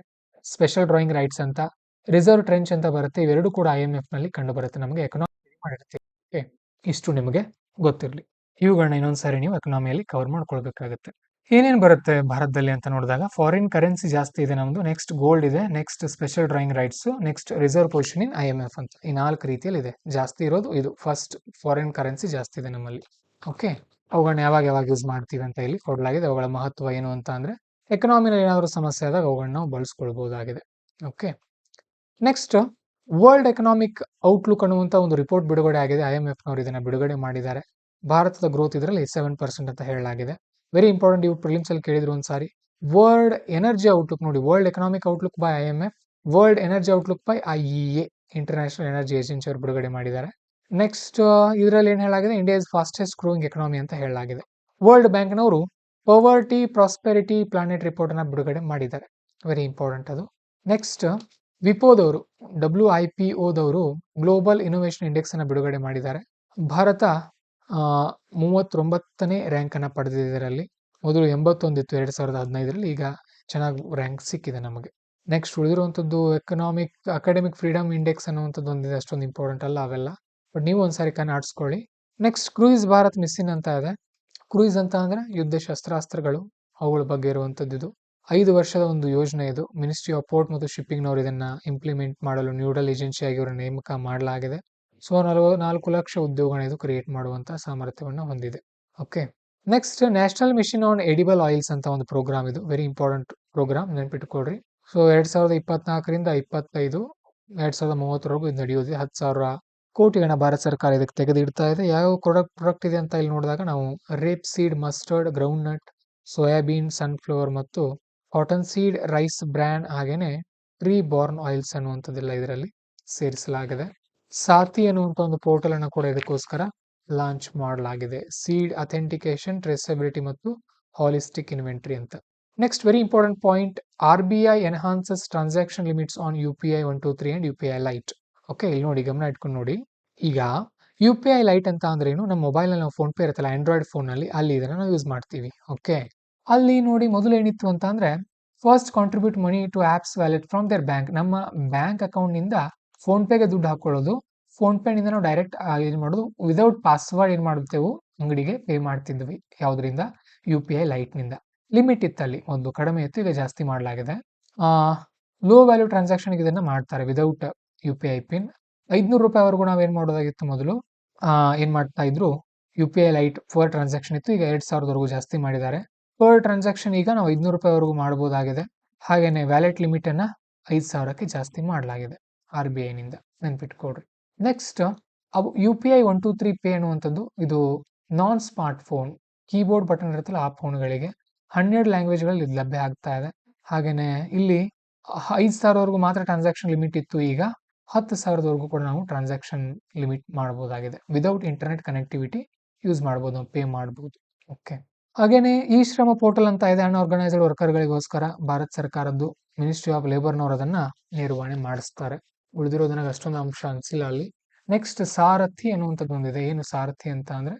ಸ್ಪೆಷಲ್ ಡ್ರಾಯಿಂಗ್ ರೈಟ್ಸ್ ಅಂತ. ರಿಸರ್ವ್ ಟ್ರೆಂಚ್ ಅಂತ ಬರುತ್ತೆ. ಇವೆರಡು ಕೂಡ IMF ನಲ್ಲಿ ಕಂಡು ಬರುತ್ತೆ. ನಮಗೆ ಎಕನಾಮಿ ಮಾಡಿರ್ತೀವಿ. ಓಕೆ, ಇಷ್ಟು ನಿಮಗೆ ಗೊತ್ತಿರಲಿ. ಇವುಗಳನ್ನ ಇನ್ನೊಂದ್ಸಾರಿ ನೀವು ಎಕನಾಮಿಯಲ್ಲಿ ಕವರ್ ಮಾಡ್ಕೊಳ್ಬೇಕಾಗುತ್ತೆ. ಏನೇನು ಬರುತ್ತೆ ಭಾರತದಲ್ಲಿ ಅಂತ ನೋಡಿದಾಗ, ಫಾರಿನ್ ಕರೆನ್ಸಿ ಜಾಸ್ತಿ ಇದೆ ನಮ್ದು, ನೆಕ್ಸ್ಟ್ ಗೋಲ್ಡ್ ಇದೆ, next special drawing rights, next reserve position ಇನ್ IMF ಅಂತ. ಈ 4 ರೀತಿಯಲ್ಲಿ ಇದೆ. ಜಾಸ್ತಿ ಇರೋದು ಇದು ಫಸ್ಟ್, ಫಾರಿನ್ ಕರೆನ್ಸಿ ಜಾಸ್ತಿ ಇದೆ ನಮ್ಮಲ್ಲಿ. ಓಕೆ, ಅವುಗಳನ್ನ ಯಾವಾಗ ಯಾವಾಗ ಯೂಸ್ ಮಾಡ್ತೀವಿ ಅಂತ ಇಲ್ಲಿ ಕೊಡಲಾಗಿದೆ. ಅವುಗಳ ಮಹತ್ವ ಏನು ಅಂತ ಅಂದ್ರೆ, ಎಕನಾಮಿನಲ್ಲಿ ಏನಾದರೂ ಸಮಸ್ಯೆ ಆದಾಗ ಅವುಗಳನ್ನ ನಾವು ಬಳಸ್ಕೊಳ್ಬಹುದಾಗಿದೆ. Okay, next world economic outlook ಅನ್ನುವಂತ ಒಂದು ರಿಪೋರ್ಟ್ ಬಿಡುಗಡೆ ಆಗಿದೆ. IMF ನವರು ಇದನ್ನ ಬಿಡುಗಡೆ ಮಾಡಿದ್ದಾರೆ. ಭಾರತದ ಗ್ರೋತ್ ಇದರಲ್ಲಿ 7% ಅಂತ ಹೇಳಲಾಗಿದೆ. ವೆರಿ ಇಂಪಾರ್ಟೆಂಟ್, ಇವು ಪ್ರಿಲಿಮ್ಸ್ ಅಲ್ಲಿ ಕೇಳಿದ್ರು ಒಂದ್ಸಾರಿ. ವರ್ಲ್ಡ್ ಎನರ್ಜಿ ಔಟ್ಲುಕ್ ನೋಡಿ, world economic outlook by IMF, world energy outlook by IEA, international energy agency ಅವರು ಬಿಡುಗಡೆ ಮಾಡಿದ್ದಾರೆ. ನೆಕ್ಸ್ಟ್ ಇದರಲ್ಲಿ ಏನ್ ಹೇಳಲಾಗಿದೆ, India is fastest growing economy ಅಂತ ಹೇಳಲಾಗಿದೆ. ವರ್ಲ್ಡ್ ಬ್ಯಾಂಕ್ ನವರು ಪವರ್ಟಿ ಪ್ರಾಸ್ಪೆರಿಟಿ ಪ್ಲಾನೆಟ್ ರಿಪೋರ್ಟ್ ಅನ್ನ ಬಿಡುಗಡೆ ಮಾಡಿದ್ದಾರೆ. ವೆರಿ ಇಂಪಾರ್ಟೆಂಟ್ ಅದು. ನೆಕ್ಸ್ಟ್ ವಿಪೋದವರು, WIPOದವರು ಗ್ಲೋಬಲ್ ಇನೋವೇಷನ್ ಇಂಡೆಕ್ಸ್ ಅನ್ನ ಬಿಡುಗಡೆ ಮಾಡಿದ್ದಾರೆ. ಭಾರತ 39ನೇ ರ್ಯಾಂಕ್ ಅನ್ನ ಪಡೆದಿದೆ ಇದರಲ್ಲಿ. ಮೊದಲು 81 ಇತ್ತು 2015ರಲ್ಲಿ, ಈಗ ಚೆನ್ನಾಗಿ ರ್ಯಾಂಕ್ ಸಿಕ್ಕಿದೆ ನಮಗೆ. ನೆಕ್ಸ್ಟ್ ಉಳಿದಿರುವಂತದ್ದು ಅಕಾಡೆಮಿಕ್ ಫ್ರೀಡಮ್ ಇಂಡೆಕ್ಸ್ ಅನ್ನುವಂಥದ್ದು ಒಂದಿದೆ, ಅಷ್ಟೊಂದು ಇಂಪಾರ್ಟೆಂಟ್ ಅಲ್ಲ ಅವೆಲ್ಲ, ಬಟ್ ನೀವು ಒಂದ್ಸಾರಿ ಕಣ್ಣಾಡಿಸ್ಕೊಳ್ಳಿ. ನೆಕ್ಸ್ಟ್ ಕ್ರೂಯಿಸ್ ಭಾರತ್ ಮಿಸ್ಸಿನ್ ಅಂತ ಇದೆ. ಕ್ರೂಯಿಸ್ ಅಂತ ಅಂದ್ರೆ ಯುದ್ಧ ಶಸ್ತ್ರಾಸ್ತ್ರಗಳು, ಅವುಗಳ ಬಗ್ಗೆ ಇರುವಂತದ್ದು ಇದು. 5 ವರ್ಷದ ಒಂದು ಯೋಜನೆ ಇದು. ಮಿನಿಸ್ಟ್ರಿ ಆಫ್ ಪೋರ್ಟ್ ಮತ್ತು ಶಿಪ್ಪಿಂಗ್ ನವರು ಇದನ್ನ ಇಂಪ್ಲಿಮೆಂಟ್ ಮಾಡಲು ನ್ಯೂಡಲ್ ಏಜೆನ್ಸಿಯಾಗಿ ಇವರ ನೇಮಕ ಮಾಡಲಾಗಿದೆ. ಸೊ 4 ಲಕ್ಷ ಉದ್ಯೋಗಗಳನ್ನ ಇದು ಕ್ರಿಯೇಟ್ ಮಾಡುವಂತಹ ಸಾಮರ್ಥ್ಯವನ್ನು ಹೊಂದಿದೆ. Okay, next national mission on edible oils ಅಂತ ಒಂದು ಪ್ರೋಗ್ರಾಮ್ ಇದು. ವೆರಿ ಇಂಪಾರ್ಟೆಂಟ್ ಪ್ರೋಗ್ರಾಮ್, ನೆನ್ಪಿಟ್ಕೊಳ್ರಿ. ಸೊ 2024ರಿಂದ 25, 2030ವರೆಗೂ ಇದು ನಡೆಯುತ್ತೆ. 10,000 ಕೋಟಿಗಳನ್ನ ಭಾರತ ಸರ್ಕಾರ ಇದಕ್ಕೆ ತೆಗೆದಿಡ್ತಾ ಇದೆ. ಯಾವ ಪ್ರಾಡಕ್ಟ್ ಇದೆ ಅಂತ ಇಲ್ಲಿ ನೋಡಿದಾಗ ನಾವು rape seed, mustard, ground nut, soybean, sunflower ಮತ್ತು ಕಾಟನ್ ಸೀಡ್, ರೈಸ್ ಬ್ರ್ಯಾನ್, ಹಾಗೇನೆ ಟ್ರೀ ಬಾರ್ನ್ ಆಯಿಲ್ಸ್ ಅನ್ನುವಂಥದ್ದೆಲ್ಲ ಇದರಲ್ಲಿ ಸೇರಿಸಲಾಗಿದೆ. ಸಾಥಿ ಅನ್ನುವಂಥ ಒಂದು ಪೋರ್ಟಲ್ ಅನ್ನು ಕೂಡ ಇದಕ್ಕೋಸ್ಕರ ಲಾಂಚ್ ಮಾಡಲಾಗಿದೆ. ಸೀಡ್ ಅಥೆಂಟಿಕೇಶನ್, ಟ್ರೇಸಬಿಲಿಟಿ ಮತ್ತು ಹಾಲಿಸ್ಟಿಕ್ ಇನ್ವೆಂಟರಿ ಅಂತ. Next very important point, RBI enhances transaction limits on UPI 123 and UPI light. Okay, ಇಲ್ಲಿ ನೋಡಿ, ಗಮನ ಇಟ್ಕೊಂಡು ನೋಡಿ. ಈಗ UPI ಲೈಟ್ ಅಂತ ಅಂದ್ರೆ ಏನು, ನಮ್ಮ ಮೊಬೈಲ್ ನಲ್ಲಿ ನಾವು ಫೋನ್ ಪೇ ಇರುತ್ತಲ್ಲ, ಆಂಡ್ರಾಯ್ಡ್ ಫೋನ್ ನಲ್ಲಿ, ಅಲ್ಲಿ ಇದನ್ನ ನಾವು ಯೂಸ್ ಮಾಡ್ತೀವಿ. ಓಕೆ, ಅಲ್ಲಿ ನೋಡಿ ಮೊದಲು ಏನಿತ್ತು ಅಂತ ಅಂದ್ರೆ, first contribute money to apps wallet from their bank. ನಮ್ಮ ಬ್ಯಾಂಕ್ ಅಕೌಂಟ್ ನಿಂದ ಫೋನ್ ಪೇಗೆ ದುಡ್ಡು ಹಾಕೊಳ್ಳೋದು, ಫೋನ್ ಪೇ ನಿಂದ ನಾವು ಡೈರೆಕ್ಟ್ ಏನ್ ಮಾಡೋದು, ವಿದೌಟ್ ಪಾಸ್ವರ್ಡ್ ಏನ್ ಮಾಡುತ್ತೇವೆ, ಅಂಗಡಿಗೆ ಪೇ ಮಾಡ್ತಿದ್ವಿ. ಯಾವ್ದ್ರಿಂದ? UPI ಲೈಟ್ ನಿಂದ. ಲಿಮಿಟ್ ಇತ್ತಲ್ಲಿ, ಒಂದು ಕಡಿಮೆ ಇತ್ತು, ಈಗ ಜಾಸ್ತಿ ಮಾಡಲಾಗಿದೆ. ಲೋ ವ್ಯಾಲ್ಯೂ ಟ್ರಾನ್ಸಾಕ್ಷನ್ ಇದನ್ನ ಮಾಡ್ತಾರೆ ವಿದೌಟ್ UPI ಪಿನ್. 500 ರೂಪಾಯಿವರೆಗೂ ನಾವೇನ್ ಮಾಡೋದಾಗಿತ್ತು ಮೊದಲು, ಏನ್ ಮಾಡ್ತಾ ಇದ್ರು, UPI ಲೈಟ್ ಫರ್ ಟ್ರಾನ್ಸಾಕ್ಷನ್ ಇತ್ತು. ಈಗ 2,000ವರೆಗೂ ಜಾಸ್ತಿ ಮಾಡಿದ್ದಾರೆ. ಪರ್ ಟ್ರಾನ್ಸಾಕ್ಷನ್ ಈಗ ನಾವು 500 ರೂಪಾಯಿವರೆಗೂ ಮಾಡಬಹುದಾಗಿದೆ. ಹಾಗೇನೆ ವ್ಯಾಲೆಟ್ ಲಿಮಿಟ್ ಅನ್ನ 5,000ಕ್ಕೆ ಜಾಸ್ತಿ ಮಾಡಲಾಗಿದೆ RBI ನಿಂದ, ನೆನ್ಪಿಟ್ಕೊಡ್ರಿ. ನೆಕ್ಸ್ಟ್ UPI 123 ಪೇ ಅನ್ನುವಂಥದ್ದು, ಇದು ನಾನ್ ಸ್ಮಾರ್ಟ್ ಫೋನ್ ಕೀಬೋರ್ಡ್ ಬಟನ್ ಇರುತ್ತಲ್ಲ, ಆ ಫೋನ್ಗಳಿಗೆ 12 ಲ್ಯಾಂಗ್ವೇಜ್ಗಳಲ್ಲಿ ಇದು ಲಭ್ಯ ಆಗ್ತಾ ಇದೆ. ಹಾಗೇನೆ ಇಲ್ಲಿ 5,000ವರೆಗೂ ಮಾತ್ರ ಟ್ರಾನ್ಸಾಕ್ಷನ್ ಲಿಮಿಟ್ ಇತ್ತು, ಈಗ 10,000ವರೆಗೂ ಕೂಡ ನಾವು ಟ್ರಾನ್ಸಾಕ್ಷನ್ ಲಿಮಿಟ್ ಮಾಡಬಹುದಾಗಿದೆ. ವಿದೌಟ್ ಇಂಟರ್ನೆಟ್ ಕನೆಕ್ಟಿವಿಟಿ ಯೂಸ್ ಮಾಡಬಹುದು, ನಾವು ಪೇ ಮಾಡಬಹುದು. ಓಕೆ, ಹಾಗೇನೆ ಈ ಶ್ರಮ ಪೋರ್ಟಲ್ ಅಂತ ಇದೆ, ಅನ್ಆರ್ಗನೈಸ್ಡ್ ವರ್ಕರ್ಗಳಿಗೋಸ್ಕರ. ಭಾರತ ಸರ್ಕಾರದ್ದು ಮಿನಿಸ್ಟ್ರಿ ಆಫ್ ಲೇಬರ್ನವರು ಅದನ್ನ ನಿರ್ವಹಣೆ ಮಾಡಿಸ್ತಾರೆ. ಉಳಿದಿರೋದನ್ನ ಅಷ್ಟೊಂದು ಅಂಶ ಅನ್ಸಿಲ್ಲ ಅಲ್ಲಿ. ನೆಕ್ಸ್ಟ್ ಸಾರಥಿ ಅನ್ನುವಂಥದ್ದು ಒಂದಿದೆ. ಏನು ಸಾರಥಿ ಅಂತ ಅಂದ್ರೆ,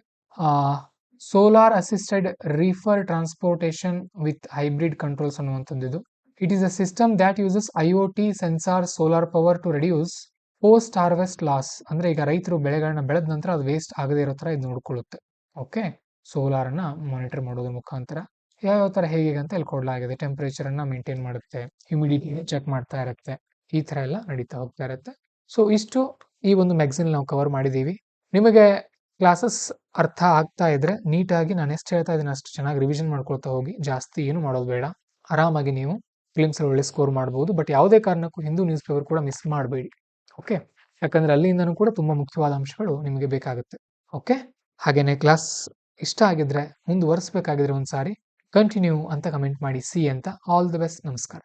solar assisted reefer transportation with hybrid controls ಅನ್ನುವಂಥದ್ದು ಇದು. It is a system that uses IoT sensor solar power to reduce post harvest loss. ಅಂದ್ರೆ ಈಗ ರೈತರು ಬೆಳೆಗಳನ್ನ ಬೆಳೆದ ನಂತರ ಅದು ವೇಸ್ಟ್ ಆಗದೇ ಇರೋ ತರ ಇದು ನೋಡ್ಕೊಳ್ಳುತ್ತೆ. ಓಕೆ, ಸೋಲಾರ್ ಅನ್ನ ಮಾನಿಟರ್ ಮಾಡೋದ್ರ ಮುಖಾಂತರ. ಯಾವ್ಯಾವ ಥರ ಹೇಗೆ ಅಂತ ಇಲ್ಲಿ ಕೊಡಲಾಗಿದೆ. ಟೆಂಪರೇಚರನ್ನು ಮೇಂಟೈನ್ ಮಾಡುತ್ತೆ, ಹ್ಯುಮಿಡಿಟಿ ಚೆಕ್ ಮಾಡ್ತಾ ಇರುತ್ತೆ, ಈ ಥರ ಎಲ್ಲ ನಡೀತಾ ಹೋಗ್ತಾ ಇರುತ್ತೆ. ಸೊ ಇಷ್ಟು ಈ ಒಂದು ಮ್ಯಾಗ್ಝಿನ್ ನಾವು ಕವರ್ ಮಾಡಿದ್ದೀವಿ. ನಿಮಗೆ ಕ್ಲಾಸಸ್ ಅರ್ಥ ಆಗ್ತಾ ಇದ್ರೆ ನೀಟಾಗಿ ನಾನು ಎಷ್ಟು ಹೇಳ್ತಾ ಇದ್ದೀನಿ ಅಷ್ಟು ಚೆನ್ನಾಗಿ ರಿವಿಷನ್ ಮಾಡ್ಕೊಳ್ತಾ ಹೋಗಿ. ಜಾಸ್ತಿ ಏನು ಮಾಡೋದು ಬೇಡ. ಆರಾಮಾಗಿ ನೀವು ಫಿಲಿಮ್ಸಲ್ಲಿ ಒಳ್ಳೆ ಸ್ಕೋರ್ ಮಾಡ್ಬೋದು. ಬಟ್ ಯಾವುದೇ ಕಾರಣಕ್ಕೂ ಹಿಂದೂ ನ್ಯೂಸ್ ಪೇಪರ್ ಕೂಡ ಮಿಸ್ ಮಾಡಬೇಡಿ. ಓಕೆ, ಯಾಕಂದರೆ ಅಲ್ಲಿಂದನೂ ಕೂಡ ತುಂಬ ಮುಖ್ಯವಾದ ಅಂಶಗಳು ನಿಮಗೆ ಬೇಕಾಗುತ್ತೆ. ಓಕೆ, ಹಾಗೆಯೇ ಕ್ಲಾಸ್ ಇಷ್ಟ ಆಗಿದ್ರೆ ಮುಂದುವರಿಸಬೇಕಾಗಿದ್ರೆ ಒಂದು ಸಾರಿ ಕಂಟಿನ್ಯೂ ಅಂತ ಕಮೆಂಟ್ ಮಾಡಿ ಸಿ ಅಂತ. All the best. ನಮಸ್ಕಾರ.